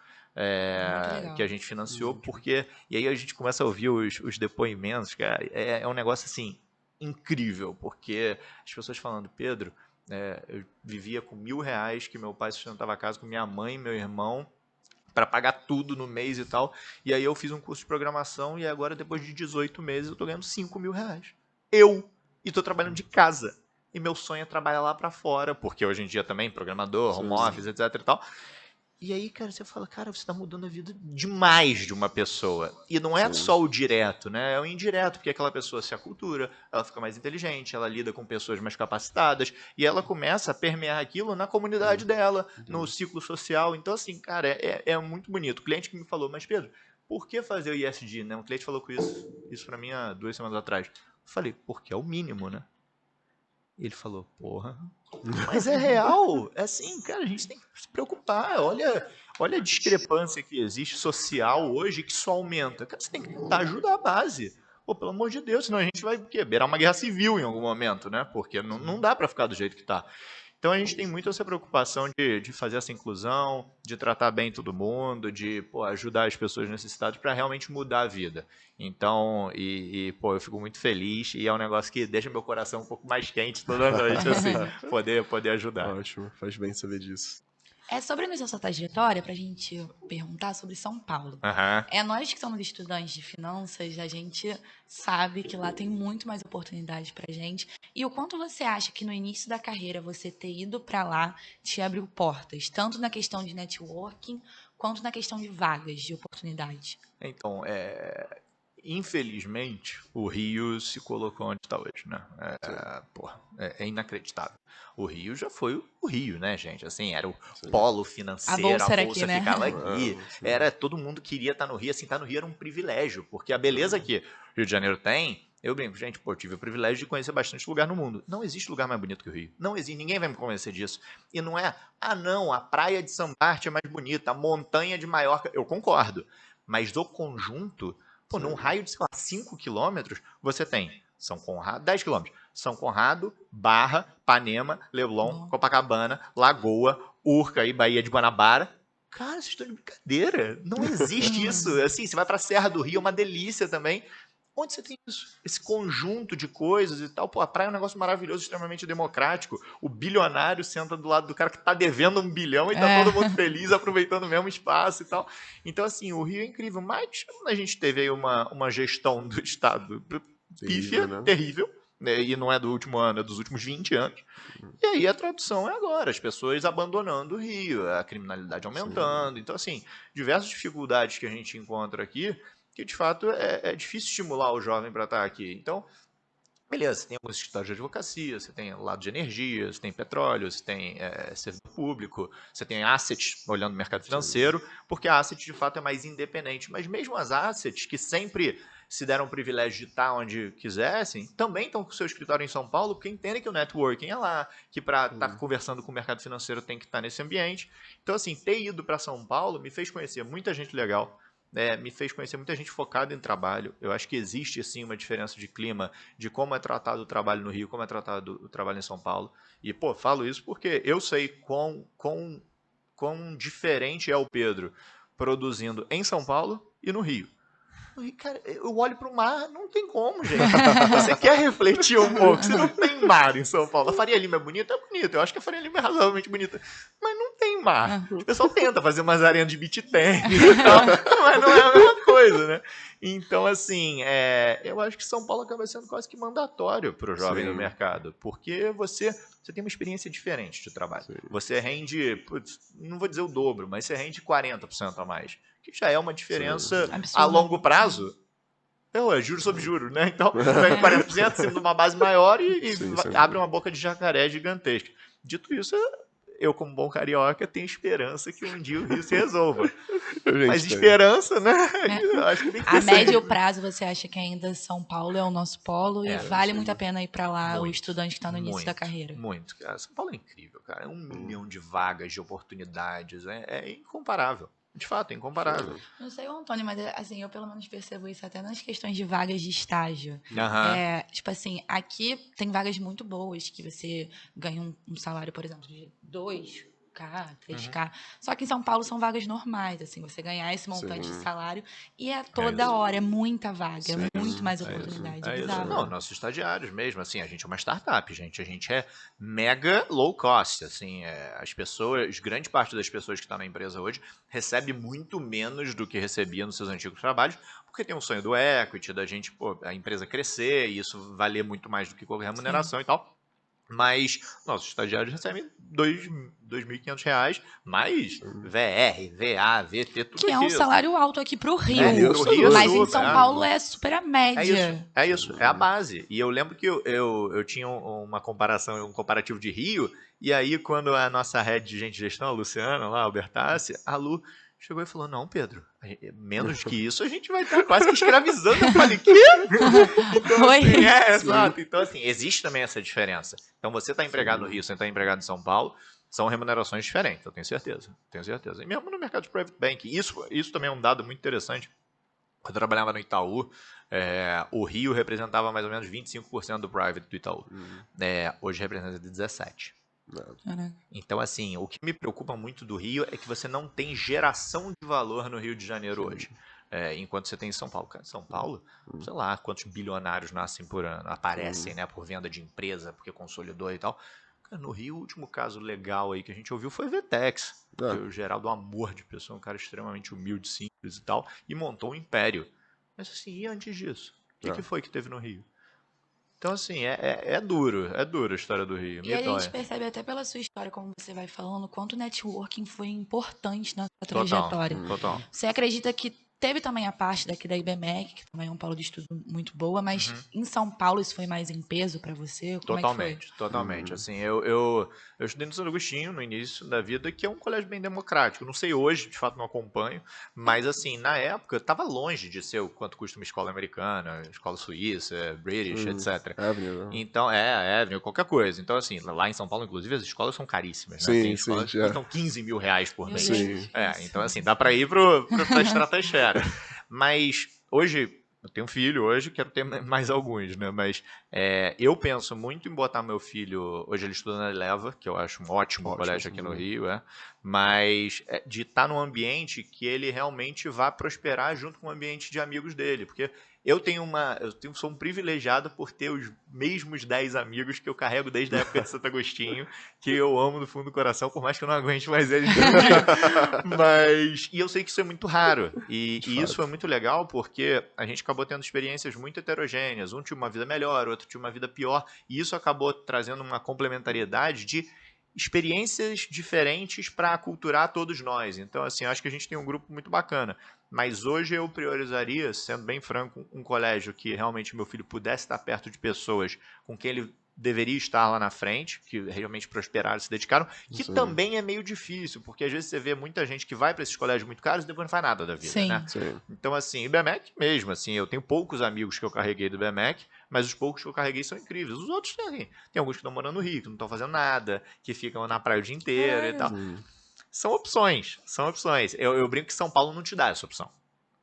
que a gente financiou, porque, e aí a gente começa a ouvir os depoimentos, cara, é um negócio, assim, incrível, porque as pessoas falando, Pedro, eu vivia com R$1.000 que meu pai sustentava a casa com minha mãe e meu irmão para pagar tudo no mês e tal, e aí eu fiz um curso de programação e agora depois de 18 meses eu tô ganhando R$5.000 e tô trabalhando de casa. e meu sonho é trabalhar lá para fora, porque hoje em dia também, programador, home office, etc e tal. E aí, cara, você fala, cara, você tá mudando a vida demais de uma pessoa. E não é só o direto, né? É o indireto, porque aquela pessoa se acultura, ela fica mais inteligente, ela lida com pessoas mais capacitadas, e ela começa a permear aquilo na comunidade dela, no ciclo social. Então, assim, cara, é muito bonito. O cliente que me falou, mas Pedro, por que fazer o ISD, né? Um cliente falou com isso pra mim há 2 semanas atrás. Eu falei, porque é o mínimo, né? Ele falou, porra, mas é real. É assim, cara, a gente tem que se preocupar. Olha a discrepância que existe social hoje que só aumenta. Cara, você tem que tentar ajudar a base. Pô, pelo amor de Deus, senão a gente vai beirar uma guerra civil em algum momento, né? Porque não dá pra ficar do jeito que tá. Então a gente tem muito essa preocupação de fazer essa inclusão, de tratar bem todo mundo, de ajudar as pessoas necessitadas para realmente mudar a vida. Então, eu fico muito feliz e é um negócio que deixa meu coração um pouco mais quente toda noite, assim, poder ajudar. Ótimo, faz bem saber disso. Sobre a sua trajetória, pra gente perguntar sobre São Paulo. Nós que somos estudantes de finanças, a gente sabe que lá tem muito mais oportunidades pra gente. E o quanto você acha que no início da carreira você ter ido pra lá te abriu portas, tanto na questão de networking, quanto na questão de vagas de oportunidade? Então, infelizmente, o Rio se colocou onde está hoje, né? É inacreditável. O Rio já foi o Rio, né, gente? Assim, era o polo financeiro, a bolsa né? Ficava aqui. Todo mundo queria estar no Rio, assim, estar no Rio era um privilégio, porque a beleza que Rio de Janeiro tem, eu brinco, gente, eu tive o privilégio de conhecer bastante lugar no mundo. Não existe lugar mais bonito que o Rio. Não existe, ninguém vai me convencer disso. E não é, não, a praia de São Bart é mais bonita, a montanha de Maiorca, eu concordo. Mas do conjunto, num raio de, sei lá, 5 quilômetros, você tem São Conrado, 10 quilômetros, São Conrado, Barra, Ipanema, Leblon, Copacabana, Lagoa, Urca e Baía de Guanabara. Cara, vocês estão de brincadeira. Não existe isso. Assim, você vai pra Serra do Rio, é uma delícia também. Onde você tem isso? Esse conjunto de coisas e tal. A praia é um negócio maravilhoso, extremamente democrático. O bilionário senta do lado do cara que tá devendo 1 bilhão e tá todo mundo feliz, aproveitando o mesmo espaço e tal. Então, assim, o Rio é incrível. Mas a gente teve aí uma gestão do Estado pífia, terrível. E não é do último ano, é dos últimos 20 anos. E aí a tradução é agora, as pessoas abandonando o Rio, a criminalidade aumentando. Então, assim, diversas dificuldades que a gente encontra aqui, que de fato é difícil estimular o jovem para estar aqui. Então, beleza, você tem alguns escritórios de advocacia, você tem lado de energia, você tem petróleo, você tem servidor público, você tem assets olhando o mercado financeiro, porque a asset de fato é mais independente. Mas mesmo as assets que sempre se deram o privilégio de estar onde quisessem, também estão com o seu escritório em São Paulo, porque entendem que o networking é lá, que para estar conversando com o mercado financeiro tem que estar nesse ambiente. Então, assim, ter ido para São Paulo me fez conhecer muita gente legal, me fez conhecer muita gente focada em trabalho. Eu acho que existe, sim, uma diferença de clima, de como é tratado o trabalho no Rio, como é tratado o trabalho em São Paulo. E, falo isso porque eu sei quão diferente é o Pedro produzindo em São Paulo e no Rio. Cara, eu olho pro mar, não tem como, gente. Você quer refletir um pouco, você não tem mar em São Paulo. A Faria Lima é bonita? É bonita. Eu acho que a Faria Lima é razoavelmente bonita. Mas não tem mar. O pessoal tenta fazer umas arenas de beach tennis e tal, mas não é a mesma coisa, né? Então, assim, eu acho que São Paulo acaba sendo quase que mandatório pro jovem do mercado. Porque você tem uma experiência diferente de trabalho. Você rende, não vou dizer o dobro, mas você rende 40% a mais. Que já é uma diferença a longo prazo. É juro sobre juro, né? Então, 40% sendo uma base maior e abre uma boca de jacaré gigantesca. Dito isso, eu, como bom carioca, tenho esperança que um dia o Rio se resolva. Mas esperança, né? Acho que tem que a médio prazo, você acha que ainda São Paulo é o nosso polo e vale muito a pena ir para lá o estudante que está no início da carreira? Muito. São Paulo é incrível, cara. É 1 milhão de vagas, de oportunidades. É incomparável. De fato, é incomparável. Não sei o Antônio, mas assim, eu pelo menos percebo isso até nas questões de vagas de estágio. Tipo assim, aqui tem vagas muito boas que você ganha um salário, por exemplo, de 2K, 3K. Só que em São Paulo são vagas normais, assim, você ganhar esse montante de salário e toda hora, é muita vaga, é muito mais oportunidade. Não, nossos estagiários mesmo, assim, a gente é uma startup, gente, a gente é mega low cost, assim, as pessoas, grande parte das pessoas que estão na empresa hoje recebe muito menos do que recebia nos seus antigos trabalhos, porque tem um sonho do equity, da gente, a empresa crescer e isso valer muito mais do que qualquer remuneração e tal. Mas nossos estagiários recebem R$2.500, mais VR, VA, VT, tudo Que é um aquilo. salário alto aqui pro Rio. Rio Pro Rio é Mas em super, São Paulo é super a média. É isso, é a base. E eu lembro que eu tinha uma comparação, um comparativo de Rio, e aí quando a nossa head de gente de gestão, a Luciana, lá, a Albertassi, a Lu chegou e falou, não, Pedro, menos que isso a gente vai estar quase que escravizando. Eu falei, quê? Então, Oi? assim, exato. Então, assim, existe também essa diferença. Então, você está empregado no Rio, você está empregado em São Paulo, são remunerações diferentes, eu tenho certeza. Tenho certeza. E mesmo no mercado de private banking, isso também é um dado muito interessante. Quando eu trabalhava no Itaú, o Rio representava mais ou menos 25% do private do Itaú. Hoje representa 17%. Então, assim, o que me preocupa muito do Rio é que você não tem geração de valor no Rio de Janeiro hoje. Enquanto você tem em São Paulo. Cara, São Paulo, sei lá quantos bilionários nascem por ano, aparecem, né, por venda de empresa, porque consolidou e tal. Cara, no Rio, o último caso legal aí que a gente ouviu foi Vetex. O Geraldo Amor de pessoa, um cara extremamente humilde, simples e tal, e montou um império. Mas assim, e antes disso? O que foi que teve no Rio? Então, assim, é duro a história do Rio. E a gente percebe até pela sua história, como você vai falando, quanto o networking foi importante na sua trajetória. Total. Você acredita que teve também a parte daqui da IBMEC, que também é um polo de estudo muito boa, mas em São Paulo isso foi mais em peso para você? Como Totalmente. Assim, eu estudei no Santo Agostinho no início da vida, que é um colégio bem democrático. Não sei hoje, de fato não acompanho, mas assim, na época estava longe de ser o quanto custa uma escola americana, escola suíça, British, etc. Então, Avenue, qualquer coisa. Então, assim, lá em São Paulo, inclusive, as escolas são caríssimas, né? Tem escolas que custam R$15 mil por mês. Então, assim, dá para ir pra estratosfera. Mas hoje, eu tenho um filho hoje, quero ter mais alguns, né? Mas eu penso muito em botar meu filho, hoje ele estuda na Eleva, que eu acho um ótimo colégio aqui no Rio, mas de estar num ambiente que ele realmente vá prosperar junto com o ambiente de amigos dele, porque sou um privilegiado por ter os mesmos 10 amigos que eu carrego desde a época de Santo Agostinho, que eu amo do fundo do coração, por mais que eu não aguente mais eles todo dia. E eu sei que isso é muito raro. E isso foi muito legal porque a gente acabou tendo experiências muito heterogêneas. Um tinha uma vida melhor, outro tinha uma vida pior. E isso acabou trazendo uma complementariedade de experiências diferentes para aculturar todos nós. Então, assim, eu acho que a gente tem um grupo muito bacana. Mas hoje eu priorizaria, sendo bem franco, um colégio que realmente meu filho pudesse estar perto de pessoas com quem ele deveria estar lá na frente, que realmente prosperaram, se dedicaram, que também é meio difícil, porque às vezes você vê muita gente que vai para esses colégios muito caros e depois não faz nada da vida, né? Então, assim, IBMEC mesmo, assim, eu tenho poucos amigos que eu carreguei do IBMEC, mas os poucos que eu carreguei são incríveis. Os outros tem alguns que estão morando no Rio, que não estão fazendo nada, que ficam na praia o dia inteiro e tal. São opções. Eu brinco que São Paulo não te dá essa opção.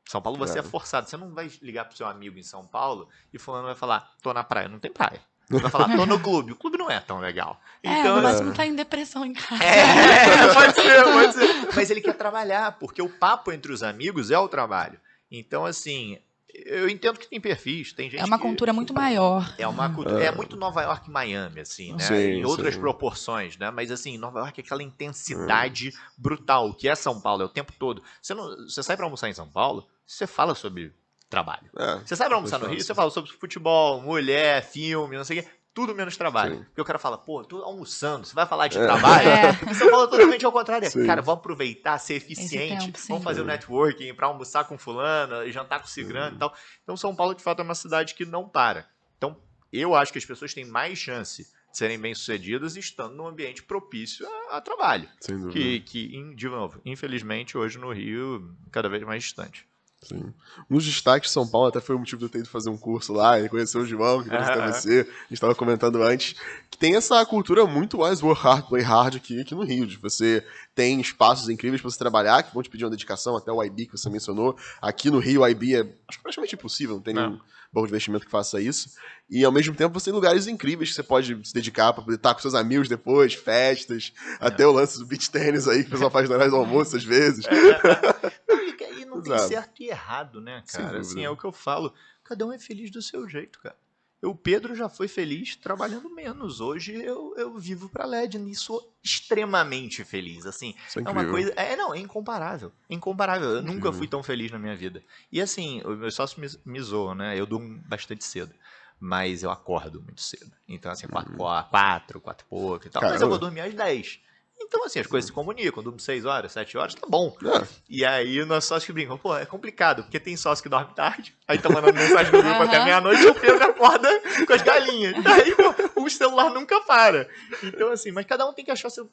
São Paulo você é forçado. Você não vai ligar pro seu amigo em São Paulo e fulano vai falar, tô na praia. Não tem praia. Você vai falar, tô no clube. O clube não é tão legal. Então, no máximo tá em depressão em casa. Pode ser. Mas ele quer trabalhar, porque o papo entre os amigos é o trabalho. Então, assim, eu entendo que tem perfis, tem gente. É uma cultura muito maior. É uma cultura. É muito Nova York e Miami, assim, né? Em outras proporções, né? Mas assim, Nova York é aquela intensidade brutal, que é São Paulo, é o tempo todo. Você sai pra almoçar em São Paulo, você fala sobre trabalho. Você sai pra almoçar no Rio, você fala sobre futebol, mulher, filme, não sei o quê. Tudo menos trabalho. Porque o cara fala, pô, tô almoçando, você vai falar de trabalho? Você fala totalmente ao contrário. Cara, vamos aproveitar, ser eficiente, vamos fazer o networking pra almoçar com fulano, jantar com ciclano e tal. Então, São Paulo, de fato, é uma cidade que não para. Então, eu acho que as pessoas têm mais chance de serem bem-sucedidas estando num ambiente propício a trabalho. Sem dúvida. Que, de novo, infelizmente, hoje no Rio, cada vez mais distante. Sim. Um dos destaques de São Paulo até foi o motivo de eu ter ido fazer um curso lá e conhecer o João, que conheceu você, a gente estava comentando antes, que tem essa cultura muito mais work hard, play hard aqui no Rio, de você tem espaços incríveis para você trabalhar, que vão te pedir uma dedicação, até o IB que você mencionou. Aqui no Rio, o IB acho praticamente impossível, não tem nenhum banco de investimento que faça isso. E, ao mesmo tempo, você tem lugares incríveis que você pode se dedicar para poder estar com seus amigos depois, festas, até o lance do beach tennis aí, que o pessoal faz na hora do almoço, às vezes. E não tem certo e errado, né, cara? Assim, é o que eu falo. Cada um é feliz do seu jeito, cara. O Pedro já foi feliz trabalhando menos. Hoje eu vivo pra Legend e sou extremamente feliz. Assim, é uma coisa. É incomparável. Incomparável. Eu nunca fui tão feliz na minha vida. E assim, os meus sócios me zoam, né? Eu durmo bastante cedo. mas eu acordo muito cedo. Então, assim, 4 e pouco e tal. Caramba. Mas eu vou dormir às 10. Então, assim, as coisas se comunicam. Eu durmo 6 horas, 7 horas, tá bom. E aí, o nosso sócio que brinca, pô, é complicado, porque tem sócio que dorme tarde, aí tá mandando mensagem no grupo até meia-noite, e o Pedro acorda com as galinhas. Aí, pô, o celular nunca para. Então, assim, mas cada um tem que achar seu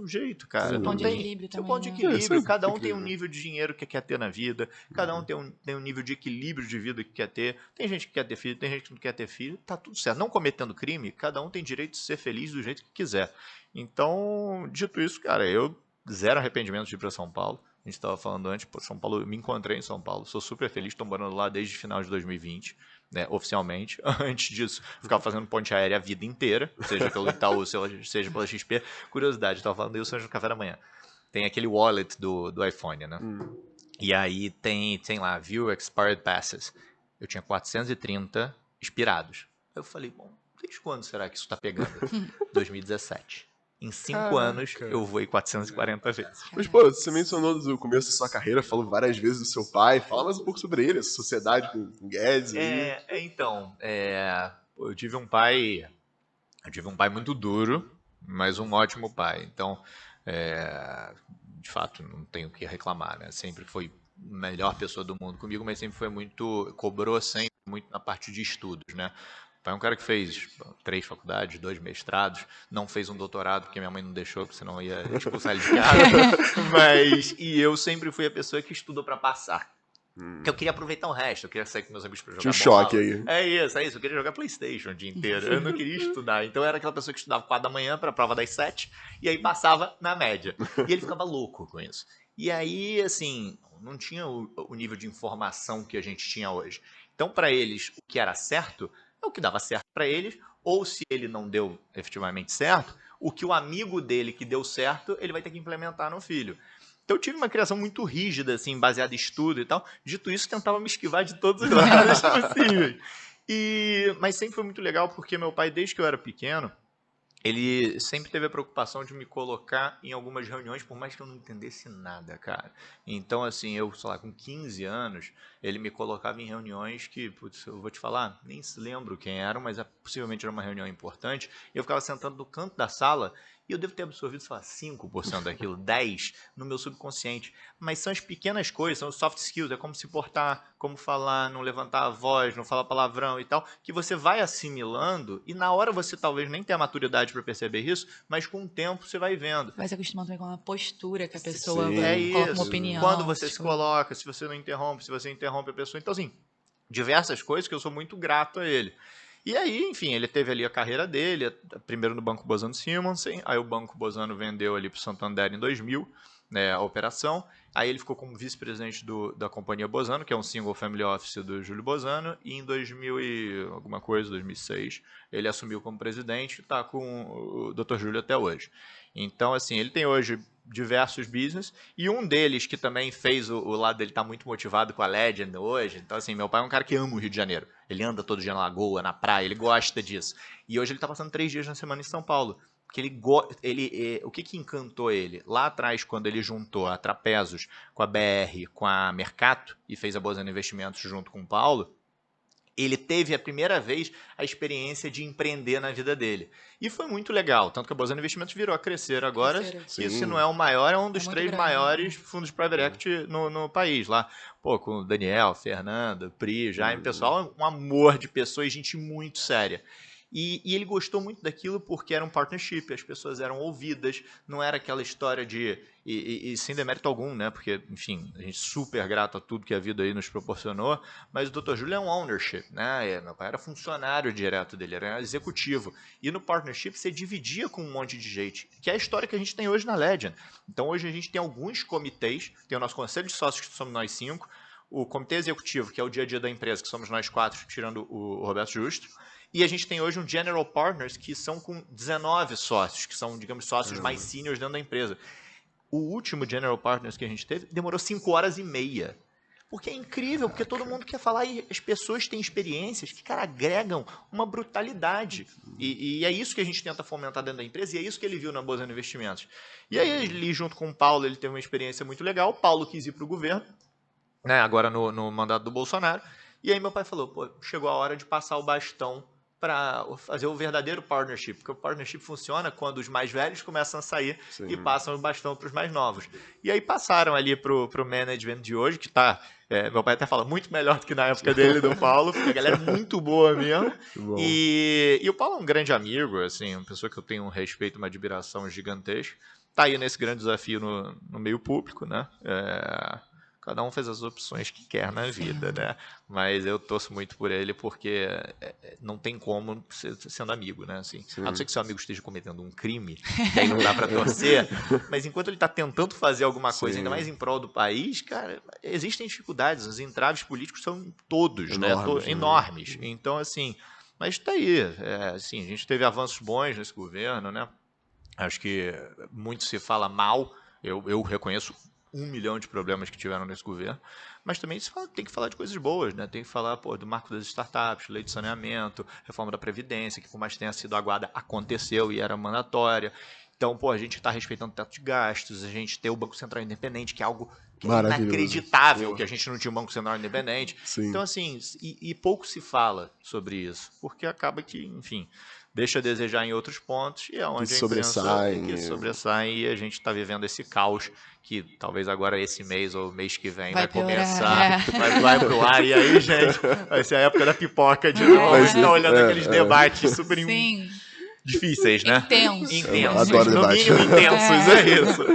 jeito, cara. Seu Não ponto de tem- equilíbrio seu também, ponto de né? equilíbrio. Cada um tem um Equilíbrio. nível de dinheiro que quer ter na vida, cada um tem um nível de equilíbrio de vida que quer ter. Tem gente que quer ter filho, tem gente que não quer ter filho, tá tudo certo. Não cometendo crime, cada um tem direito de ser feliz do jeito que quiser. Então, dito isso, cara, eu zero arrependimento de ir para São Paulo. A gente estava falando antes, pô, São Paulo, eu me encontrei em São Paulo, sou super feliz, estou morando lá desde o final de 2020, né, oficialmente. Antes disso, ficava fazendo ponte aérea a vida inteira, seja pelo Itaú, seja pela XP. Curiosidade, estava falando isso hoje no café da manhã. Tem aquele wallet do iPhone, né? E aí tem lá, View Expired Passes. Eu tinha 430 expirados. Eu falei, bom, desde quando será que isso está pegando? 2017. Em 5 anos, eu voei 440 vezes. Mas, pô, você mencionou do começo da sua carreira, falou várias vezes do seu pai. Fala mais um pouco sobre ele, essa sociedade com o Guedes. Pô, eu tive um pai muito duro, mas um ótimo pai. Então, de fato, não tenho o que reclamar, né? Sempre foi a melhor pessoa do mundo comigo, mas sempre foi cobrou sempre muito na parte de estudos, né? Pai é um cara que fez 3 faculdades, 2 mestrados, não fez um doutorado, porque minha mãe não deixou, porque senão ia expulsar ele de casa. E eu sempre fui a pessoa que estudou para passar. Porque eu queria aproveitar o resto, eu queria sair com meus amigos pra jogar Tinha um bola. choque aí. É isso, eu queria jogar PlayStation o dia inteiro. Eu não queria estudar. Então eu era aquela pessoa que estudava 4 da manhã pra prova das 7, e aí passava na média. E ele ficava louco com isso. E aí, assim, não tinha o nível de informação que a gente tinha hoje. Então, pra eles, o que era certo é o que dava certo pra eles, ou se ele não deu efetivamente certo, o que o amigo dele que deu certo, ele vai ter que implementar no filho. Então eu tive uma criação muito rígida, assim, baseada em estudo e tal. Dito isso, tentava me esquivar de todos os lados possíveis. Mas sempre foi muito legal, porque meu pai, desde que eu era pequeno, ele sempre teve a preocupação de me colocar em algumas reuniões, por mais que eu não entendesse nada, cara. Então, assim, eu, sei lá, com 15 anos, ele me colocava em reuniões que, putz, eu vou te falar, nem se lembro quem eram, mas possivelmente era uma reunião importante. E eu ficava sentado no canto da sala e eu devo ter absorvido, sei lá, 5% daquilo, 10% no meu subconsciente. Mas são as pequenas coisas, são os soft skills, é como se portar, como falar, não levantar a voz, não falar palavrão e tal, que você vai assimilando e na hora você talvez nem tenha a maturidade para perceber isso, mas com o tempo você vai vendo. Vai se acostumando também com a postura que a pessoa Sim, coloca uma opinião. Quando você se tipo... coloca, se você não interrompe, se você interrompe a pessoa. Então, assim, diversas coisas que eu sou muito grato a ele. E aí, enfim, ele teve ali a carreira dele, primeiro no Banco Bozano Simonsen, aí o Banco Bozano vendeu ali para o Santander em 2000, né, a operação. Aí ele ficou como vice-presidente da Companhia Bozano, que é um single family office do Júlio Bozano, e em 2006, ele assumiu como presidente e está com o Dr. Júlio até hoje. Então, assim, ele tem hoje diversos business, e um deles que também fez o lado dele tá muito motivado com a Legend hoje. Então, assim, meu pai é um cara que ama o Rio de Janeiro. Ele anda todo dia na lagoa, na praia, ele gosta disso. E hoje ele tá passando 3 dias na semana em São Paulo. Porque o que encantou ele? Lá atrás, quando ele juntou a Trapezos com a BR, com a Mercato, e fez a Bozano Investimentos junto com o Paulo, ele teve a primeira vez a experiência de empreender na vida dele. E foi muito legal, tanto que a Bozano Investimentos virou a Crescer agora, e se não é o maior, é um dos 3 grande, maiores fundos de private equity no país lá. Pô, com o Daniel, Fernando, Pri, Jaime, pessoal, um amor de pessoa e gente muito séria. E ele gostou muito daquilo porque era um partnership, as pessoas eram ouvidas, não era aquela história de... E sem demérito algum, né? Porque, enfim, a gente é super grato a tudo que a vida aí nos proporcionou, mas o Dr. Júlio é um ownership, né? Meu pai era funcionário direto dele, era executivo. E no partnership você dividia com um monte de gente, que é a história que a gente tem hoje na Legend. Então hoje a gente tem alguns comitês, tem o nosso conselho de sócios, que somos nós 5, o comitê executivo, que é o dia a dia da empresa, que somos nós 4, tirando o Roberto Justo. E a gente tem hoje um General Partners que são com 19 sócios, que são, digamos, sócios mais seniors dentro da empresa. O último General Partners que a gente teve demorou 5 horas e meia. Porque é incrível, porque todo mundo quer falar e as pessoas têm experiências que, cara, agregam uma brutalidade. E é isso que a gente tenta fomentar dentro da empresa e é isso que ele viu na Bozano Investimentos. E aí, ele, junto com o Paulo, ele teve uma experiência muito legal. O Paulo quis ir para o governo, né, agora no mandato do Bolsonaro. E aí meu pai falou, pô, chegou a hora de passar o bastão para fazer o verdadeiro partnership, porque o partnership funciona quando os mais velhos começam a sair e passam o bastão para os mais novos. E aí passaram ali pro management de hoje, que tá, meu pai até fala, muito melhor do que na época dele do Paulo, porque a galera é muito boa mesmo. E o Paulo é um grande amigo, assim, uma pessoa que eu tenho um respeito, uma admiração gigantesca. Tá aí nesse grande desafio no meio público, né? Cada um fez as opções que quer na vida, né? Mas eu torço muito por ele porque não tem como sendo amigo, né? Assim, a não ser que seu amigo esteja cometendo um crime, que aí não dá pra torcer, mas enquanto ele tá tentando fazer alguma coisa, ainda mais em prol do país, cara, existem dificuldades, os entraves políticos são todos, enormes, né? Enormes. Então, assim, mas tá aí. Assim, a gente teve avanços bons nesse governo, né? Acho que muito se fala mal, eu reconheço 1 milhão de problemas que tiveram nesse governo, mas também tem que falar de coisas boas, né? Tem que falar do marco das startups, lei de saneamento, reforma da Previdência, que por mais que tenha sido aguada, aconteceu e era mandatória. Então, a gente está respeitando o teto de gastos, a gente tem o Banco Central Independente, que é algo que é inacreditável que a gente não tinha um Banco Central Independente. Então, assim, e pouco se fala sobre isso, porque acaba que, enfim, deixa a desejar em outros pontos e é onde a imprensa sobressai e a gente está vivendo esse caos que talvez agora esse mês ou mês que vem vai começar, vai pro ar e aí, gente, vai ser a época da pipoca de novo, a gente tá olhando aqueles debates super difíceis, né? Intensos. Adoro no debate. mínimo intensos.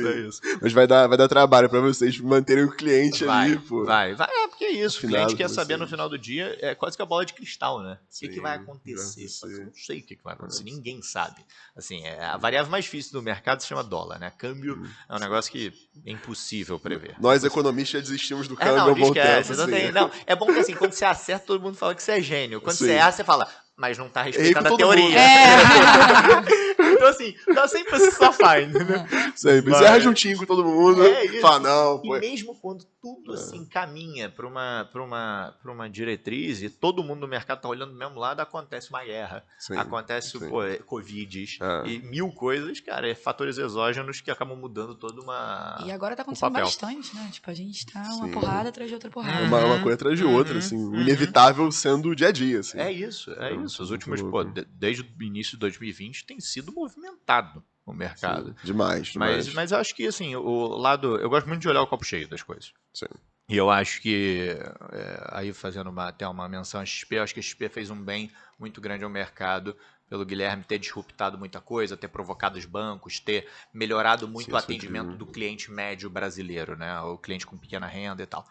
É isso. Mas vai dar trabalho pra vocês manterem o cliente ali, pô. Vai. Porque é isso. O cliente quer saber no final do dia, é quase que a bola de cristal, né? O que vai acontecer? Eu não sei o que vai acontecer. Ninguém sabe. Assim, a variável mais difícil do mercado se chama dólar, né? Câmbio é um negócio que é impossível prever. Nós, economistas, desistimos do câmbio há um bom tempo. Não, é bom que assim, quando você acerta, todo mundo fala que você é gênio. Quando você erra, você fala, mas não tá respeitando a teoria. Então, assim, dá sempre pra se safar, entendeu? Sempre. Você erra juntinho com todo mundo. Fala, não, pô. E mesmo quando tudo assim caminha pra uma diretriz e todo mundo no mercado tá olhando do mesmo lado, acontece uma guerra. Acontece Covid e mil coisas, cara, fatores exógenos que acabam mudando toda uma. E agora tá acontecendo bastante, né? Tipo, a gente tá uma porrada atrás de outra porrada. Uma coisa atrás de outra, assim. Inevitável sendo o dia a dia, assim. É isso. Os últimos, desde o início de 2020 tem sido movimentado o mercado. Demais. Mas eu acho que, assim, o lado... Eu gosto muito de olhar o copo cheio das coisas. E eu acho que, aí fazendo até uma menção à XP, eu acho que a XP fez um bem muito grande ao mercado, pelo Guilherme ter disruptado muita coisa, ter provocado os bancos, ter melhorado muito o atendimento do cliente médio brasileiro, né? O cliente com pequena renda e tal.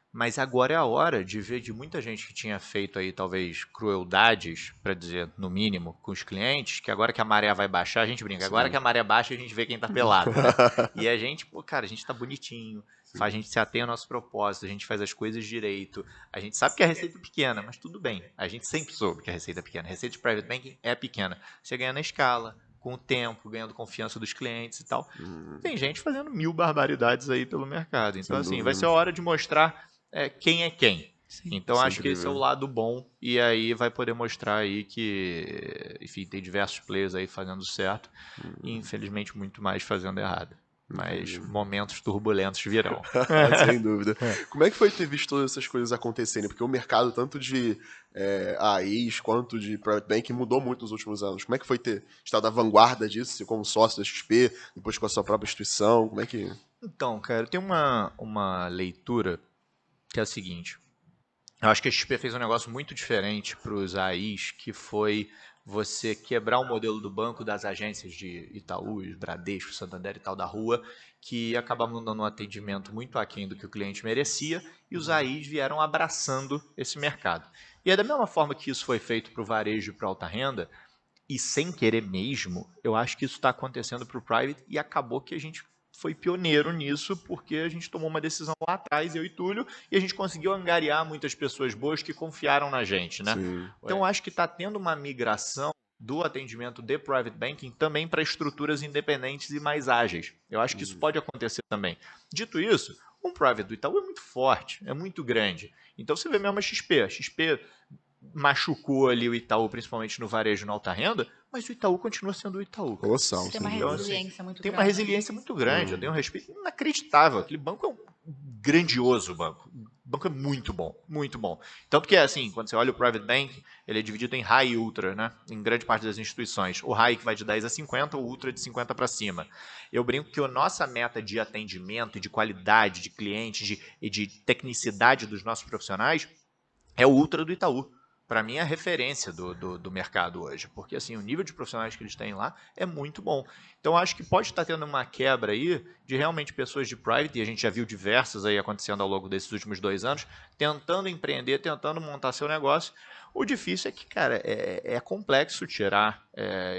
Mas agora é a hora de ver de muita gente que tinha feito aí talvez crueldades, para dizer no mínimo, com os clientes, que agora que a maré vai baixar, a gente brinca, agora que a maré baixa a gente vê quem tá pelado, né? E a gente, cara, a gente tá bonitinho, a gente se atém ao nosso propósito, a gente faz as coisas direito, a gente sabe que a receita é pequena, mas tudo bem, a gente sempre soube que a receita é pequena, a receita de private banking é pequena, você ganha na escala, com o tempo, ganhando confiança dos clientes e tal. Tem gente fazendo 1000 barbaridades aí pelo mercado, então assim, vai ser a hora de mostrar quem é quem. Então acho que esse é o lado bom e aí vai poder mostrar aí que, enfim, tem diversos players aí fazendo certo e infelizmente muito mais fazendo errado. Mas momentos turbulentos virão. Sem dúvida. Como é que foi ter visto todas essas coisas acontecerem? Porque o mercado, tanto de AIs quanto de private banking, mudou muito nos últimos anos. Como é que foi ter estado à vanguarda disso, como sócio da XP, depois com a sua própria instituição? Como é que... Então, cara, tem uma leitura que é a seguinte. Eu acho que a XP fez um negócio muito diferente para os AIs, que foi você quebrar o modelo do banco das agências de Itaú, Bradesco, Santander e tal da rua, que acabavam dando um atendimento muito aquém do que o cliente merecia, e os AIs vieram abraçando esse mercado. E é da mesma forma que isso foi feito para o varejo e para a alta renda, e sem querer mesmo, eu acho que isso está acontecendo para o private, e acabou que a gente foi pioneiro nisso, porque a gente tomou uma decisão lá atrás, eu e Túlio, e a gente conseguiu angariar muitas pessoas boas que confiaram na gente, né? Então, acho que está tendo uma migração do atendimento de private banking também para estruturas independentes e mais ágeis. Eu acho que isso pode acontecer também. Dito isso, um private do Itaú é muito forte, é muito grande. Então, você vê mesmo a XP. A XP machucou ali o Itaú, principalmente no varejo na alta renda, mas o Itaú continua sendo o Itaú. Colossal. Tem uma resiliência muito grande. Tem uma resiliência muito grande, eu tenho um respeito inacreditável. Aquele banco é um grandioso banco. O banco é muito bom, muito bom. Tanto que é assim, quando você olha o Private Bank, ele é dividido em High e Ultra, né? Em grande parte das instituições. O High que vai de 10 a 50, o Ultra de 50 para cima. Eu brinco que a nossa meta de atendimento, de qualidade, de clientes e de tecnicidade dos nossos profissionais é o Ultra do Itaú. Para mim é a referência do mercado hoje, porque assim, o nível de profissionais que eles têm lá é muito bom. Então acho que pode estar tendo uma quebra aí de realmente pessoas de private, e a gente já viu diversas aí acontecendo ao longo desses últimos 2 anos, tentando empreender, tentando montar seu negócio. O difícil é que, cara, é complexo tirar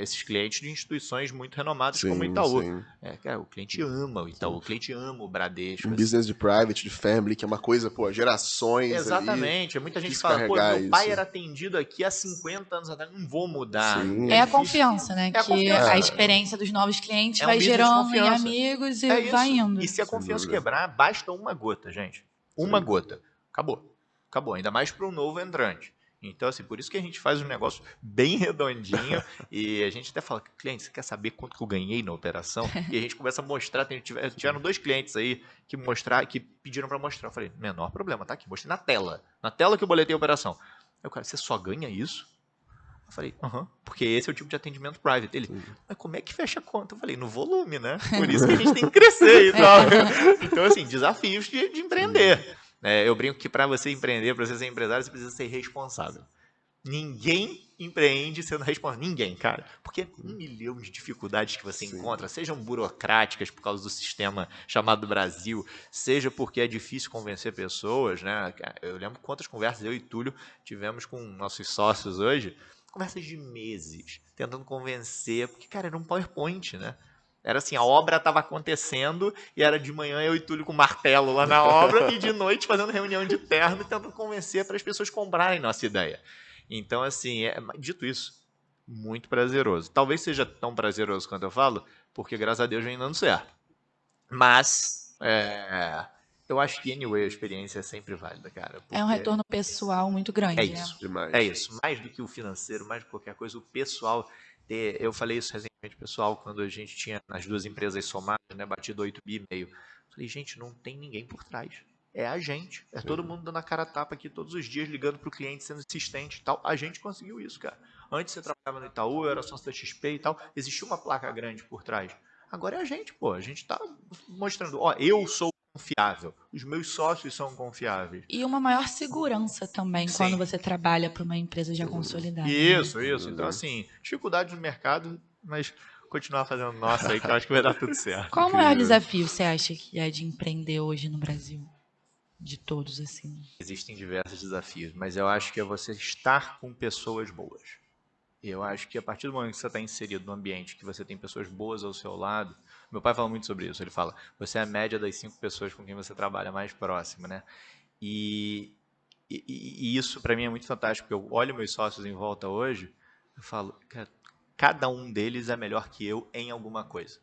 esses clientes de instituições muito renomadas como o Itaú. Sim. Cara, o cliente ama o Itaú, o cliente ama o Bradesco. Um business de private, de family, que é uma coisa, pô, gerações. Exatamente. Ali, muita gente fala, pô, meu pai era atendido aqui há 50 anos atrás, não vou mudar. Sim. É a confiança, né? É a que confiança. a experiência dos novos clientes É um vai business de gerando em confiança. amigos e vai indo. E se a confiança quebrar, basta uma gota, gente. Uma gota. Acabou. Acabou. Ainda mais para um novo entrante. Então, assim, por isso que a gente faz um negócio bem redondinho e a gente até fala, cliente, você quer saber quanto que eu ganhei na operação? E a gente começa a mostrar, tiveram 2 clientes aí que pediram para mostrar. Eu falei, menor problema, tá aqui, mostrei na tela que eu boletei a operação. Aí o cara, você só ganha isso? Eu falei, porque esse é o tipo de atendimento private. Ele, mas como é que fecha a conta? Eu falei, no volume, né? Por isso que a gente tem que crescer e tal. Então, assim, desafios de empreender. Eu brinco que para você empreender, para você ser empresário, você precisa ser responsável. Ninguém empreende sendo responsável. Ninguém, cara. Porque 1 milhão de dificuldades que você encontra, sejam burocráticas por causa do sistema chamado Brasil, seja porque é difícil convencer pessoas, né? Eu lembro quantas conversas eu e Túlio tivemos com nossos sócios hoje, conversas de meses, tentando convencer, porque, cara, era um PowerPoint, né? Era assim, a obra estava acontecendo e era de manhã eu e Túlio com martelo lá na obra e de noite fazendo reunião de terno e tentando convencer para as pessoas comprarem nossa ideia. Então, assim, dito isso, muito prazeroso. Talvez seja tão prazeroso quanto eu falo, porque graças a Deus vem dando certo. Mas, eu acho que, anyway, a experiência é sempre válida, cara. É um retorno pessoal muito grande, é isso, né? Demais. É isso. Mais do que o financeiro, mais do que qualquer coisa, o pessoal. Eu falei isso recentemente, pessoal, quando a gente tinha as 2 empresas somadas, né, batido 8,5 bi. Falei, gente, não tem ninguém por trás. É a gente. É todo mundo dando a cara a tapa aqui todos os dias, ligando pro cliente, sendo insistente e tal. A gente conseguiu isso, cara. Antes você trabalhava no Itaú, eu era sócio da XP e tal. Existia uma placa grande por trás. Agora é a gente, pô. A gente tá mostrando, eu sou confiável. Os meus sócios são confiáveis. E uma maior segurança também quando você trabalha para uma empresa já consolidada. Isso. Então, assim, dificuldade no mercado, mas continuar fazendo nossa aí, que eu acho que vai dar tudo certo. Qual o maior desafio você acha que é de empreender hoje no Brasil? De todos, assim. Existem diversos desafios, mas eu acho que é você estar com pessoas boas. E eu acho que a partir do momento que você está inserido num ambiente que você tem pessoas boas ao seu lado, meu pai fala muito sobre isso, ele fala, você é a média das 5 pessoas com quem você trabalha mais próximo, né? E isso para mim é muito fantástico, porque eu olho meus sócios em volta hoje, eu falo, cara, cada um deles é melhor que eu em alguma coisa.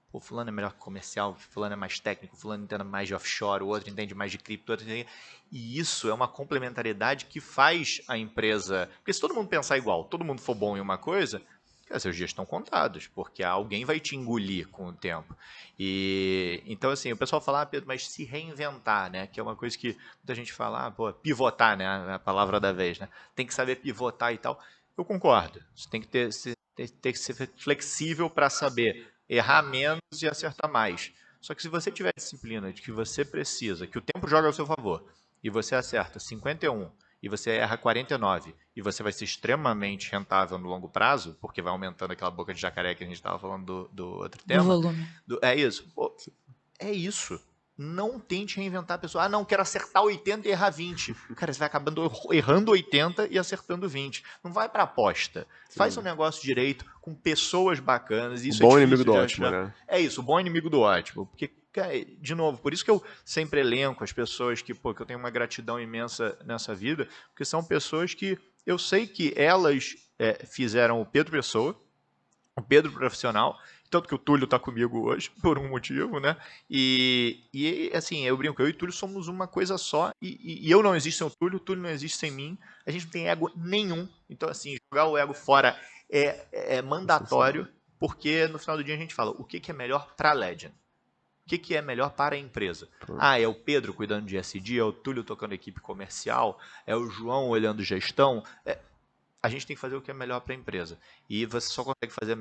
O fulano é melhor que comercial, o fulano é mais técnico, o fulano entende mais de offshore, o outro entende mais de cripto, o outro entende... E isso é uma complementariedade que faz a empresa... Porque se todo mundo pensar igual, todo mundo for bom em uma coisa, seus dias estão contados, porque alguém vai te engolir com o tempo. Então, assim, o pessoal fala, Pedro, mas se reinventar, né? Que é uma coisa que muita gente fala, pivotar, né? A palavra da vez, né? Tem que saber pivotar e tal. Eu concordo. Você tem que ter que ser flexível para saber errar menos e acertar mais. Só que se você tiver disciplina de que você precisa, que o tempo joga ao seu favor, e você acerta 51, e você erra 49, e você vai ser extremamente rentável no longo prazo, porque vai aumentando aquela boca de jacaré que a gente estava falando do outro tema. Do volume. É isso. É isso. Não tente reinventar a pessoa. Não, quero acertar 80 e errar 20. Cara, você vai acabando errando 80 e acertando 20. Não vai para aposta. Faz um negócio direito, com pessoas bacanas. Isso bom inimigo do ótimo, né? É isso, o bom inimigo do ótimo. Porque, cara, de novo, por isso que eu sempre elenco as pessoas que eu tenho uma gratidão imensa nessa vida, porque são pessoas que eu sei que elas fizeram o Pedro Pessoa, o Pedro profissional, tanto que o Túlio está comigo hoje, por um motivo, né? E assim, eu brinco, eu e o Túlio somos uma coisa só, e eu não existo sem o Túlio não existe sem mim, a gente não tem ego nenhum. Então, assim, jogar o ego fora é mandatório, porque no final do dia a gente fala, o que é melhor para a Legend? O que é melhor para a empresa? Ah, é o Pedro cuidando de SD, é o Túlio tocando equipe comercial, é o João olhando gestão. A gente tem que fazer o que é melhor para a empresa. E você só consegue fazer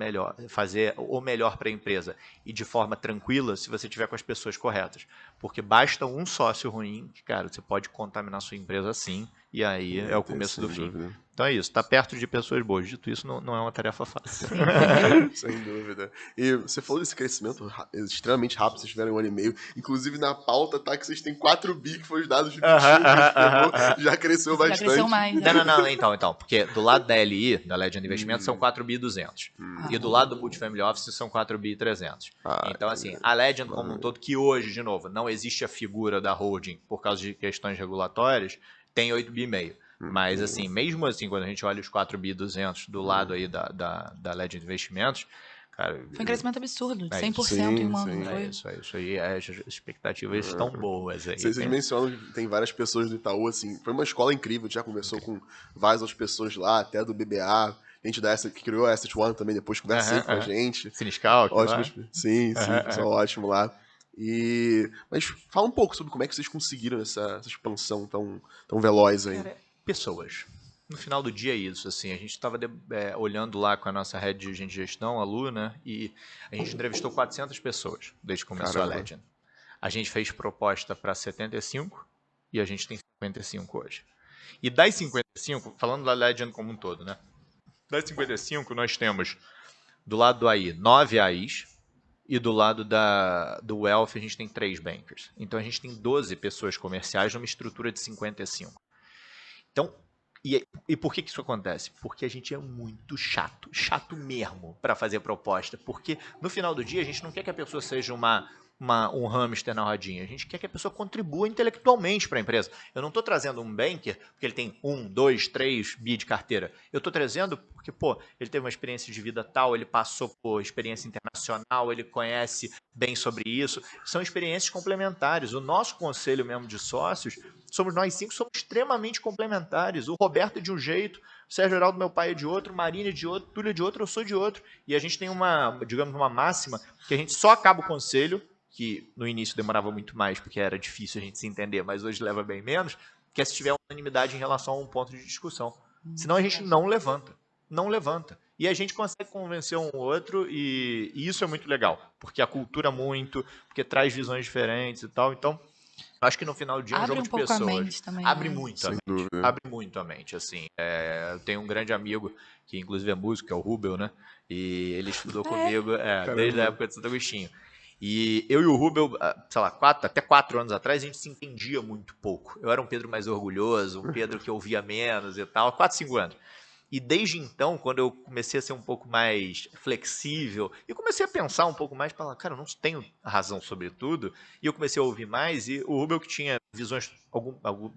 o melhor para a empresa e de forma tranquila se você tiver com as pessoas corretas. Porque basta um sócio ruim que, cara, você pode contaminar sua empresa assim, e aí é o começo do fim. Então é isso, tá perto de pessoas boas. Dito isso, não é uma tarefa fácil. Sem dúvida. E você falou desse crescimento extremamente rápido, vocês tiveram 1 ano e meio. Inclusive na pauta tá que vocês têm 4 bi, que foi os dados de bitinho que a gente pegou. Já cresceu bastante. Já cresceu mais. Não. Então, porque do lado da LI, da Legend Investimentos, são 4 bi 200. E do lado do Multifamily Office são 4 bi 300. Então, assim, a Legend como um todo, que hoje, de novo, não existe a figura da holding por causa de questões regulatórias, tem 8 bi e meio. Mas, assim, mesmo assim, quando a gente olha os 4 bi 200 do lado aí da Legend Investimentos, cara... Foi um crescimento absurdo, de 100% sim, em um ano. sim. Foi. Isso aí, as expectativas estão boas aí. Vocês mencionam que tem várias pessoas do Itaú, assim, foi uma escola incrível, a gente já conversou com várias outras pessoas lá, até do BBA, a gente que criou a Asset One também, depois conversei com a gente. Siniscal, ótimo. Sim, pessoal ótimo lá. Mas fala um pouco sobre como é que vocês conseguiram essa expansão tão veloz aí. Cara, pessoas. No final do dia é isso, assim, a gente estava olhando lá com a nossa head de gente de gestão, a Lu, né, e a gente entrevistou 400 pessoas desde que começou a Legend. A gente fez proposta para 75 e a gente tem 55 hoje. E das 55, falando da Legend como um todo, né, das 55 nós temos do lado do AI 9 AIs e do lado do Wealth a gente tem 3 bankers. Então a gente tem 12 pessoas comerciais numa estrutura de 55. Então, e por que isso acontece? Porque a gente é muito chato mesmo para fazer proposta, porque no final do dia a gente não quer que a pessoa seja um hamster na rodinha, a gente quer que a pessoa contribua intelectualmente para a empresa. Eu não estou trazendo um banker porque ele tem 1, 2, 3 bi de carteira, eu estou trazendo porque, ele teve uma experiência de vida tal, ele passou por experiência internacional, ele conhece bem sobre isso, são experiências complementares. O nosso conselho mesmo de sócios, somos nós 5, somos extremamente complementares. O Roberto é de um jeito, o Sérgio Heraldo, meu pai, é de outro, Marina é de outro, Túlio é de outro, eu sou de outro. E a gente tem uma máxima que a gente só acaba o conselho, que no início demorava muito mais, porque era difícil a gente se entender, mas hoje leva bem menos, que é se tiver unanimidade em relação a um ponto de discussão. Senão a gente não levanta. E a gente consegue convencer um outro, e isso é muito legal, porque a cultura muito, porque traz visões diferentes e tal. Então, acho que no final do dia é um jogo de pessoas. Abre um pouco a mente também. Abre muito a mente, assim. Eu tenho um grande amigo, que inclusive é músico, que é o Rubel, né? E ele estudou comigo desde a época de Santo Agostinho. E eu e o Rubel, sei lá, até 4 anos atrás, a gente se entendia muito pouco. Eu era um Pedro mais orgulhoso, um Pedro que ouvia menos e tal, 4, 5 anos. E desde então, quando eu comecei a ser um pouco mais flexível, e comecei a pensar um pouco mais, falar, cara, eu não tenho razão sobre tudo, e eu comecei a ouvir mais, e o Rubel, que tinha visões,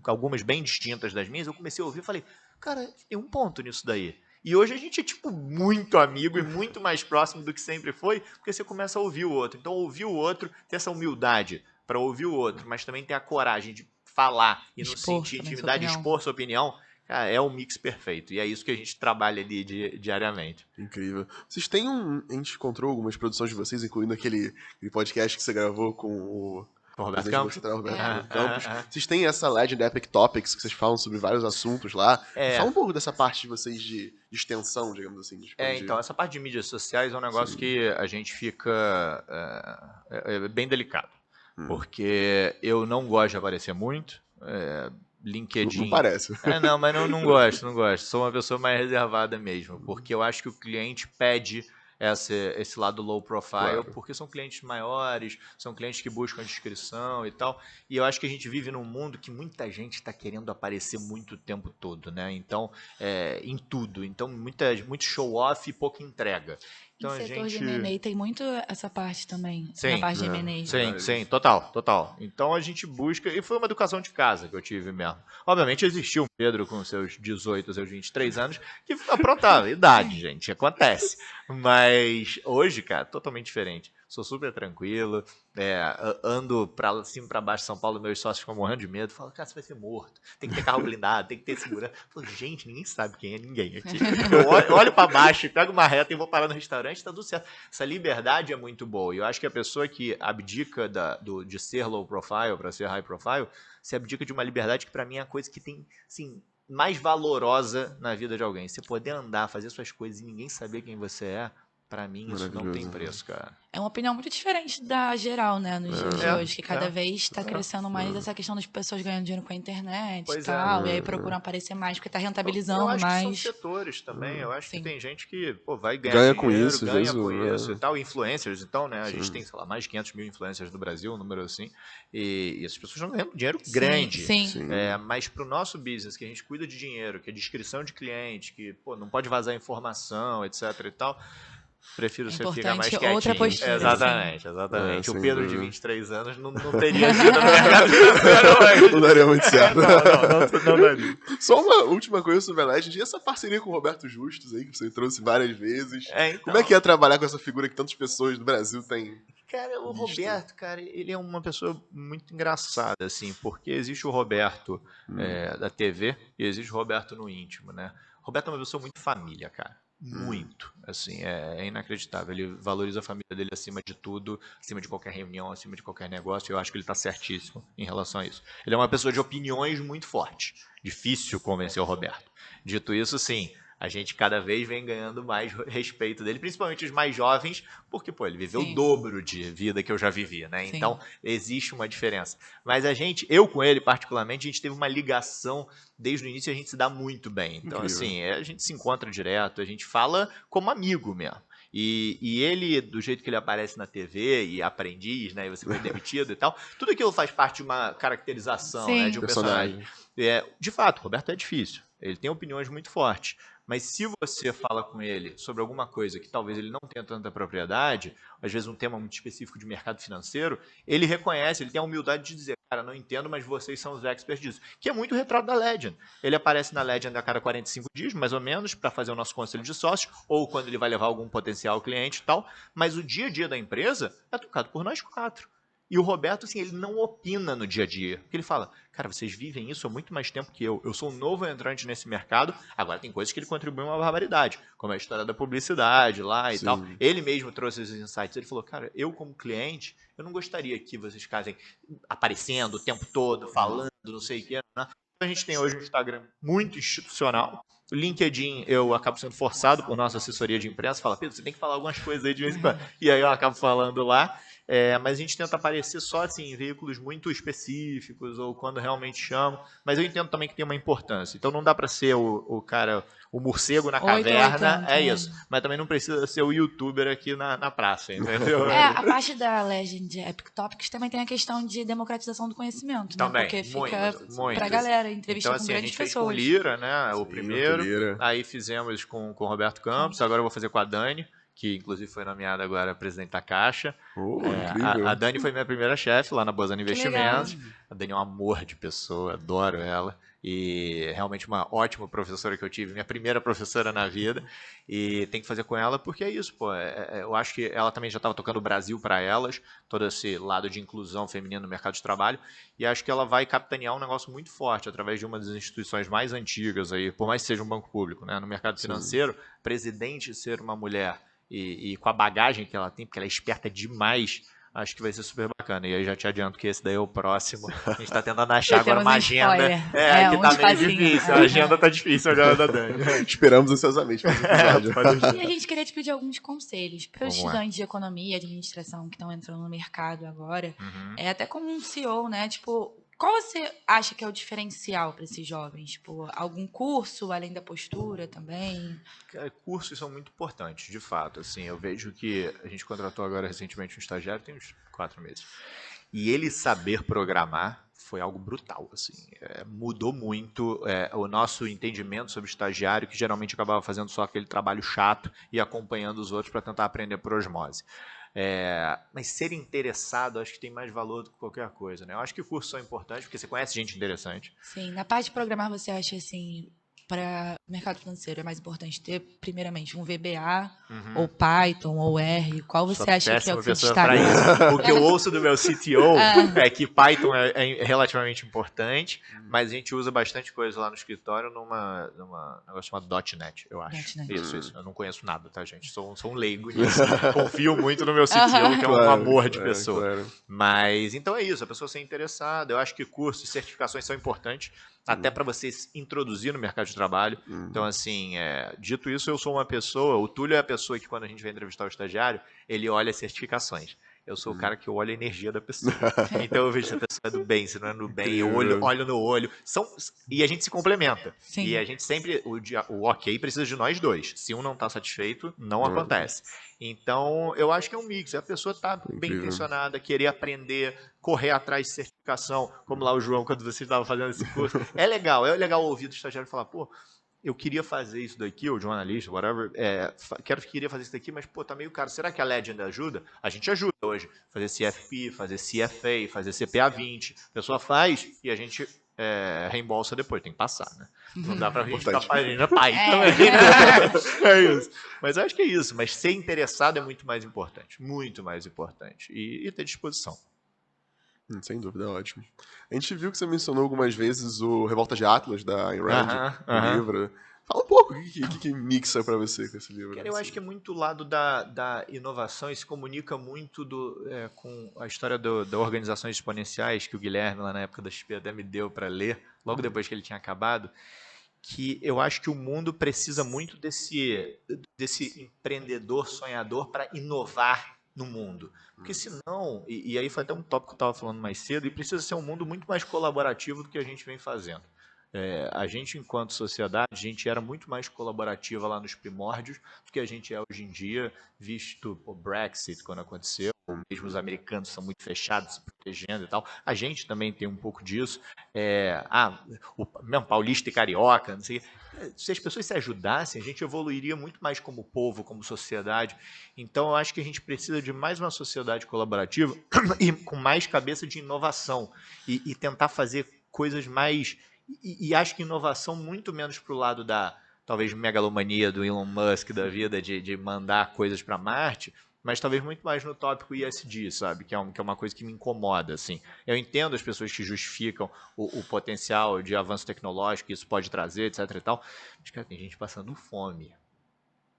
algumas bem distintas das minhas, eu comecei a ouvir e falei, cara, tem um ponto nisso daí. E hoje a gente é, tipo, muito amigo e muito mais próximo do que sempre foi, porque você começa a ouvir o outro. Então, ouvir o outro, ter essa humildade para ouvir o outro, mas também ter a coragem de falar e não sentir intimidade, expor sua opinião, cara, é o mix perfeito. E é isso que a gente trabalha ali diariamente. Incrível. Vocês têm a gente encontrou algumas produções de vocês, incluindo aquele podcast que você gravou com o Roberto Campos. Vocês têm essa Legend Epic Topics, que vocês falam sobre vários assuntos lá. Fala um pouco dessa parte de vocês de extensão, digamos assim. Então, essa parte de mídias sociais é um negócio que a gente fica bem delicado. Porque eu não gosto de aparecer muito. LinkedIn. Não parece. Mas não gosto. Sou uma pessoa mais reservada mesmo. Porque eu acho que o cliente pede esse lado low profile, porque são clientes maiores, são clientes que buscam a discrição e tal, e eu acho que a gente vive num mundo que muita gente está querendo aparecer muito o tempo todo, né? Então, em tudo, então muito show off e pouca entrega. Então, no setor de M&A tem muito essa parte também, sim, na parte de M&A. Sim, total. Então a gente busca, e foi uma educação de casa que eu tive mesmo. Obviamente existiu um Pedro com seus 18, seus 23 anos, que aprontava, idade, gente, acontece. Mas hoje, cara, totalmente diferente. sou super tranquilo, ando pra cima e pra baixo de São Paulo, meus sócios ficam morrendo de medo, falam, cara, você vai ser morto, tem que ter carro blindado, tem que ter segurança. Eu falo, gente, ninguém sabe quem é ninguém aqui. Eu olho pra baixo, pego uma reta e vou parar no restaurante, tá tudo certo. Essa liberdade é muito boa, e eu acho que a pessoa que abdica de ser low profile para ser high profile, se abdica de uma liberdade que pra mim é a coisa que tem, assim, mais valorosa na vida de alguém. Você poder andar, fazer suas coisas e ninguém saber quem você é, pra mim isso não tem preço, cara. É uma opinião muito diferente da geral, né, nos dias de hoje, que cada vez está crescendo mais essa questão das pessoas ganhando dinheiro com a internet e tal, e aí procuram aparecer mais porque tá rentabilizando eu acho mais. que são setores também, eu acho que tem gente que vai ganhar ganha dinheiro, com isso, ganha com isso e tal, influencers, então, né, a gente tem, sei lá, mais de 500 mil influencers no Brasil, um número assim, e essas pessoas estão ganhando dinheiro grande, mas pro nosso business, que a gente cuida de dinheiro, que é descrição de cliente, que, não pode vazar informação, etc e tal, prefiro você ficar mais quietinho. Outra postura. Exatamente. É, o Pedro de dúvida. 23 anos não teria vida no mercado financeiro hoje. Não daria muito certo. Não daria. Só uma última coisa sobre a Legend, e essa parceria com o Roberto Justus aí, que você trouxe várias vezes. Então, como é que é trabalhar com essa figura que tantas pessoas do Brasil têm? Cara, o Roberto, cara, ele é uma pessoa muito engraçada, assim, porque existe o Roberto da TV e existe o Roberto no íntimo, né? O Roberto é uma pessoa muito família, cara. Muito, assim, é inacreditável. Ele valoriza a família dele acima de tudo, acima de qualquer reunião, acima de qualquer negócio. Eu acho que ele tá certíssimo em relação a isso. Ele é uma pessoa de opiniões muito forte. Difícil convencer o Roberto. Dito isso, sim, a gente cada vez vem ganhando mais respeito dele, principalmente os mais jovens, porque, ele viveu o dobro de vida que eu já vivi, né? Sim. Então, existe uma diferença. Mas eu com ele particularmente, a gente teve uma ligação desde o início, a gente se dá muito bem. Então, assim, a gente se encontra direto, a gente fala como amigo mesmo. E ele, do jeito que ele aparece na TV, e aprendiz, né? E você foi demitido e tal, tudo aquilo faz parte de uma caracterização, né, de um personagem. De fato, o Roberto é difícil. Ele tem opiniões muito fortes. Mas se você fala com ele sobre alguma coisa que talvez ele não tenha tanta propriedade, às vezes um tema muito específico de mercado financeiro, ele reconhece, ele tem a humildade de dizer, cara, não entendo, mas vocês são os experts disso. Que é muito o retrato da Legend. Ele aparece na Legend a cada 45 dias, mais ou menos, para fazer o nosso conselho de sócios, ou quando ele vai levar algum potencial cliente e tal, mas o dia a dia da empresa é tocado por nós 4. E o Roberto, assim, ele não opina no dia a dia. Porque ele fala, cara, vocês vivem isso há muito mais tempo que eu. Eu sou um novo entrante nesse mercado. Agora tem coisas que ele contribui uma barbaridade, como a história da publicidade lá e tal. Ele mesmo trouxe esses insights. Ele falou, cara, eu como cliente, eu não gostaria que vocês ficassem aparecendo o tempo todo, falando, não sei o que. Né? A gente tem hoje um Instagram muito institucional. O LinkedIn, eu acabo sendo forçado por nossa assessoria de imprensa. Fala, Pedro, você tem que falar algumas coisas aí de vez em quando. E aí eu acabo falando lá. Mas a gente tenta aparecer só assim, em veículos muito específicos ou quando realmente chamam. Mas eu entendo também que tem uma importância. Então não dá para ser o cara, o morcego na caverna, isso. Mas também não precisa ser o youtuber aqui na praça, entendeu? A parte da Legend Epic Topics também tem a questão de democratização do conhecimento, também, né? Porque fica muito. pra galera, entrevista então, com grandes a gente fez pessoas. com o Lira, né? O primeiro. Aí fizemos com o Roberto Campos, agora eu vou fazer com a Dani, que inclusive foi nomeada agora presidente da Caixa. A Dani foi minha primeira chefe lá na Bozano Investimentos. A Dani é um amor de pessoa, adoro ela. E realmente uma ótima professora que eu tive, minha primeira professora na vida. E tem que fazer com ela porque é isso, eu acho que ela também já estava tocando o Brasil para elas, todo esse lado de inclusão feminina no mercado de trabalho. E acho que ela vai capitanear um negócio muito forte através de uma das instituições mais antigas aí, por mais que seja um banco público, né? No mercado financeiro, presidente ser uma mulher. E com a bagagem que ela tem, porque ela é esperta demais, acho que vai ser super bacana. E aí já te adianto que esse daí é o próximo. A gente tá tentando achar agora uma agenda. Que tá meio difícil. A agenda tá difícil agora da Dani. Esperamos ansiosamente para esse episódio. E a gente queria te pedir alguns conselhos para os estudantes de economia e de administração que estão entrando no mercado agora. Até como um CEO, né? Tipo, qual você acha que é o diferencial para esses jovens? Tipo, algum curso, além da postura também? Cursos são muito importantes, de fato. Assim, eu vejo que a gente contratou agora recentemente um estagiário, tem uns 4 meses. E ele saber programar foi algo brutal. Assim, mudou muito o nosso entendimento sobre estagiário, que geralmente acabava fazendo só aquele trabalho chato e acompanhando os outros para tentar aprender por osmose. Mas ser interessado, acho que tem mais valor do que qualquer coisa, né? Eu acho que cursos são importantes, porque você conhece gente interessante. Sim, na parte de programar você acha assim, para o mercado financeiro, é mais importante ter, primeiramente, um VBA, ou Python, ou R? Qual você acha que é o que se destaca? O que eu ouço do meu CTO é que Python é relativamente importante, mas a gente usa bastante coisa lá no escritório numa negócio chamado .NET, eu acho. .NET. Isso. Eu não conheço nada, tá, gente? Sou um leigo nisso. Confio muito no meu CTO, que é um amor de pessoa. Claro. Mas, então é isso, a pessoa ser interessada. Eu acho que cursos e certificações são importantes, até para você se introduzir no mercado de trabalho. Então, assim, dito isso, eu sou uma pessoa, o Túlio é a pessoa que quando a gente vai entrevistar o estagiário, ele olha as certificações. Eu sou o cara que olha a energia da pessoa. Então eu vejo se a pessoa é do bem, se não é do bem, eu olho no olho. E a gente se complementa. Sim. E a gente sempre, o ok precisa de nós dois. Se um não está satisfeito, não acontece. Então, eu acho que é um mix. A pessoa está bem intencionada, querer aprender, correr atrás de certificação, como lá o João, quando você estava fazendo esse curso. É legal ouvir do estagiário falar, pô, eu queria fazer isso daqui, ou de um analista, whatever, queria fazer isso daqui, mas, pô, tá meio caro. Será que a Legend ajuda? A gente ajuda hoje. Fazer CFP, fazer CFA, fazer CPA 20. A pessoa faz e a gente reembolsa depois. Tem que passar, né? Não dá pra gente ficar pagando pai também, né? É isso. Mas eu acho que é isso. Mas ser interessado é muito mais importante. Muito mais importante. E ter disposição. Sem dúvida, é ótimo. A gente viu que você mencionou algumas vezes o Revolta de Atlas, da Ayn Rand, o livro. Fala um pouco, o que mixa pra você com esse livro? Cara, eu acho que é muito o lado da inovação e se comunica muito com a história das organizações exponenciais que o Guilherme, lá na época da XP, até me deu para ler, logo depois que ele tinha acabado, que eu acho que o mundo precisa muito desse empreendedor sonhador para inovar no mundo. Porque senão, e aí foi até um tópico que eu estava falando mais cedo, e precisa ser um mundo muito mais colaborativo do que a gente vem fazendo. A gente, enquanto sociedade, a gente era muito mais colaborativa lá nos primórdios do que a gente é hoje em dia, visto o Brexit, quando aconteceu, mesmo os americanos são muito fechados, se protegendo e tal. A gente também tem um pouco disso. O mesmo paulista e carioca, não sei. Se as pessoas se ajudassem, a gente evoluiria muito mais como povo, como sociedade. Então, eu acho que a gente precisa de mais uma sociedade colaborativa e com mais cabeça de inovação e tentar fazer coisas mais... E acho que inovação muito menos para o lado da, talvez, megalomania do Elon Musk da vida, de mandar coisas para Marte, mas talvez muito mais no tópico ESG, sabe? Que é uma coisa que me incomoda, assim. Eu entendo as pessoas que justificam o potencial de avanço tecnológico que isso pode trazer, etc e tal, mas, cara, tem gente passando fome.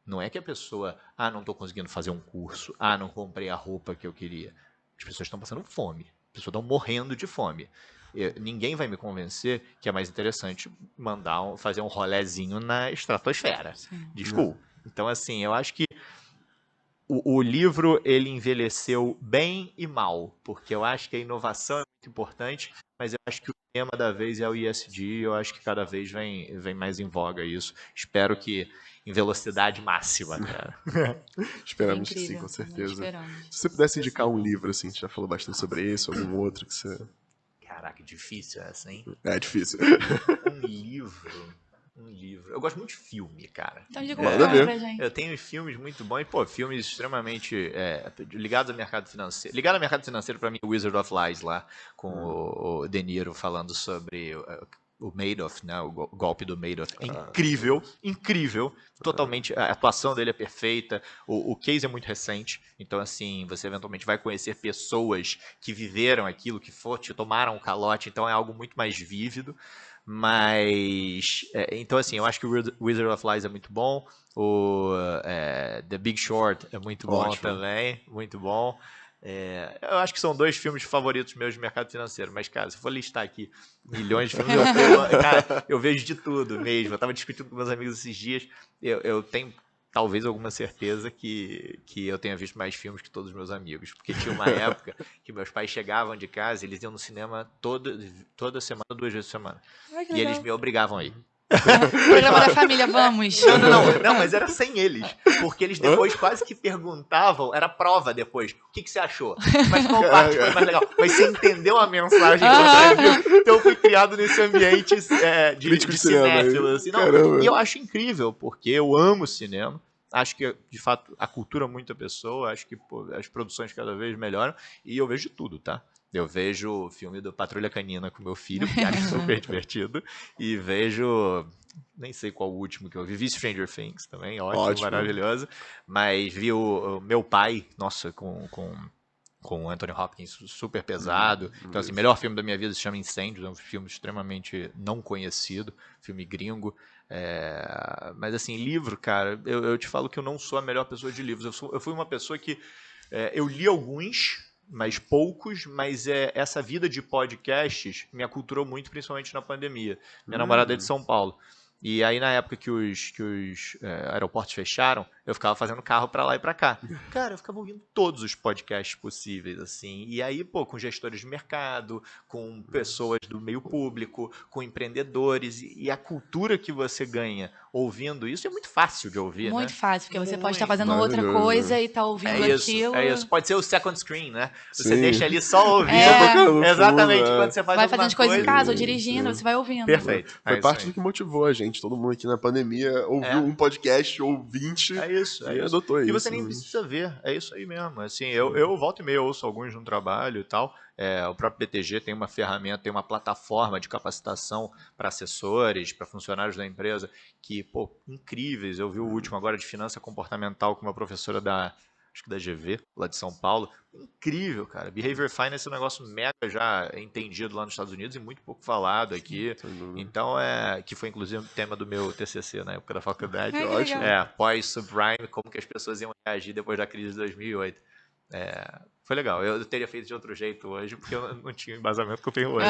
Não é que a pessoa, não estou conseguindo fazer um curso, não comprei a roupa que eu queria. As pessoas estão passando fome. As pessoas estão morrendo de fome. Ninguém vai me convencer que é mais interessante fazer um rolezinho na estratosfera. Desculpa. Então, assim, eu acho que o livro, ele envelheceu bem e mal, porque eu acho que a inovação é muito importante, mas eu acho que o tema da vez é o ESG, eu acho que cada vez vem mais em voga isso. Espero que em velocidade máxima, cara. Esperamos que sim, com certeza. Se você pudesse indicar um livro, assim, você já falou bastante sobre isso, algum outro que você... Caraca, difícil essa, hein? É difícil. Um livro. Eu gosto muito de filme, cara. Então diga pra gente. Eu tenho filmes muito bons, filmes extremamente ligados ao mercado financeiro. Ligado ao mercado financeiro, pra mim, o Wizard of Lies lá, com o De Niro falando sobre o Madoff, né? O golpe do Madoff. É incrível. Totalmente, a atuação dele é perfeita. O case é muito recente. Então, assim, você eventualmente vai conhecer pessoas que viveram aquilo, que tomaram o calote. Então, é algo muito mais vívido. Mas, então assim, eu acho que o Wizard of Lies é muito bom, o The Big Short é muito bom também, muito bom. Eu acho que são 2 filmes favoritos meus de mercado financeiro, mas, cara, se eu for listar aqui milhões de filmes, eu vejo de tudo mesmo. Eu estava discutindo com meus amigos esses dias, eu tenho talvez alguma certeza que eu tenha visto mais filmes que todos os meus amigos. Porque tinha uma época que meus pais chegavam de casa e eles iam no cinema toda semana, 2 vezes por semana. E eles me obrigavam a ir. Programa da família, vamos. Não, mas era sem eles. Porque eles depois quase que perguntavam, era prova depois, o que você achou? Mas qual parte foi mais legal? Mas você entendeu a mensagem que eu trago? Então eu fui criado nesse ambiente de cinéfilo. Assim, e eu acho incrível, porque eu amo cinema. Acho que, de fato, a cultura muito a pessoa. Acho que as produções cada vez melhoram. E eu vejo de tudo, tá? Eu vejo o filme do Patrulha Canina com meu filho, que acho super divertido. E vejo nem sei qual o último que eu vi. Vi Stranger Things também, ótimo. Maravilhoso. Mas vi o Meu Pai, nossa, com o Anthony Hopkins, super pesado. Então, assim, melhor filme da minha vida se chama Incêndios, é um filme extremamente não conhecido, filme gringo. Mas, assim, livro, cara, eu te falo que eu não sou a melhor pessoa de livros. Eu fui uma pessoa que eu li alguns, mas poucos, mas essa vida de podcasts me aculturou muito, principalmente na pandemia. Minha namorada é de São Paulo. E aí, na época que os aeroportos fecharam, eu ficava fazendo carro pra lá e pra cá. Cara, eu ficava ouvindo todos os podcasts possíveis, assim. E aí, pô, com gestores de mercado, com pessoas do meio público, com empreendedores. E a cultura que você ganha ouvindo isso é muito fácil de ouvir, Muito né? fácil, porque você pode estar Muito. fazendo outra coisa e tá ouvindo aquilo. É isso. Pode ser o second screen, né? Você Sim. deixa ali só ouvindo. Exatamente, Quando você faz Vai alguma fazendo as coisas em coisa. casa ou dirigindo, você vai ouvindo. Perfeito. Foi parte do que motivou a gente. Todo mundo aqui na pandemia ouviu um podcast ou 20 e adotou isso. E você nem precisa ver. É isso aí mesmo. Assim, eu volto e meia ouço alguns no trabalho e tal. O próprio BTG tem uma ferramenta, tem uma plataforma de capacitação para assessores, para funcionários da empresa, que, pô, incríveis. Eu vi o último agora de finança comportamental com uma professora acho que da GV, lá de São Paulo. Incrível, cara. Behavior Finance é um negócio mega já entendido lá nos Estados Unidos e muito pouco falado aqui. Então, que foi inclusive o tema do meu TCC na época da faculdade. Ótimo. Pós-subprime, como que as pessoas iam reagir depois da crise de 2008. Foi legal. Eu teria feito de outro jeito hoje, porque eu não tinha o embasamento que eu tenho hoje.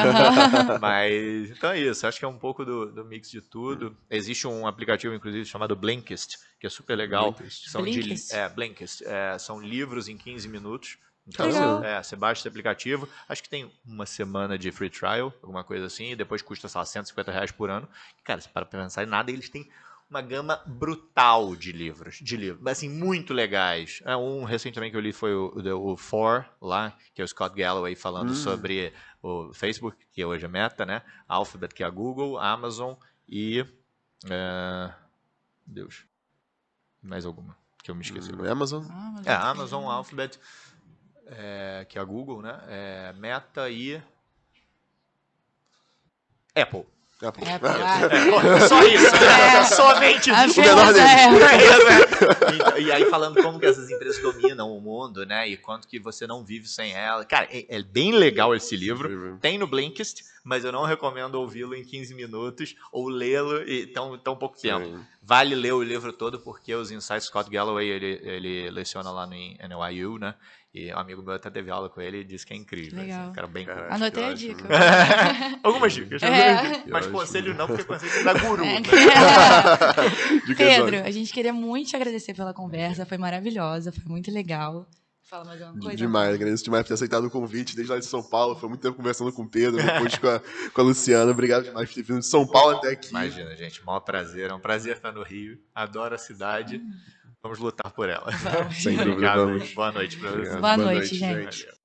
Mas, então é isso. Acho que é um pouco do mix de tudo. Existe um aplicativo, inclusive, chamado Blinkist, que é super legal. Blinkist. São livros em 15 minutos. Então, você baixa esse aplicativo. Acho que tem uma semana de free trial, alguma coisa assim, e depois custa, sei lá, R$150 por ano. E, cara, você para pensar em nada, eles têm uma gama brutal de livros, assim, muito legais. Um recente também que eu li foi o For, lá, que é o Scott Galloway falando sobre o Facebook, que hoje é Meta, né? Alphabet, que é a Google, Amazon e... mais alguma, que eu me esqueci. Amazon? Amazon, Alphabet, que é a Google, né? Meta e... Apple. Só isso. Somente isso. O menor deles. E aí falando como que essas empresas dominam o mundo, né? E quanto que você não vive sem ela. Cara, é bem legal esse livro. Tem no Blinkist, mas eu não recomendo ouvi-lo em 15 minutos ou lê-lo em tão pouco tempo. Vale ler o livro todo, porque os insights Scott Galloway, ele leciona lá no NYU, né? E um amigo meu até teve aula com ele e disse que é incrível. Legal. Assim, cara bem Anotei a dica. Algumas dicas. Mas conselho não, porque conselho da guru. Pedro, a gente queria muito te agradecer pela conversa. Foi maravilhosa, foi muito legal. Fala mais uma coisa. Demais, agradeço demais por ter aceitado o convite desde lá de São Paulo. Foi muito tempo conversando com o Pedro, depois com a Luciana. Obrigado demais por ter vindo de São Paulo até aqui. Imagina, gente, maior prazer. É um prazer estar no Rio. Adoro a cidade. Vamos lutar por ela. Sem dúvida. Boa noite pra vocês. Boa noite, gente. Valeu.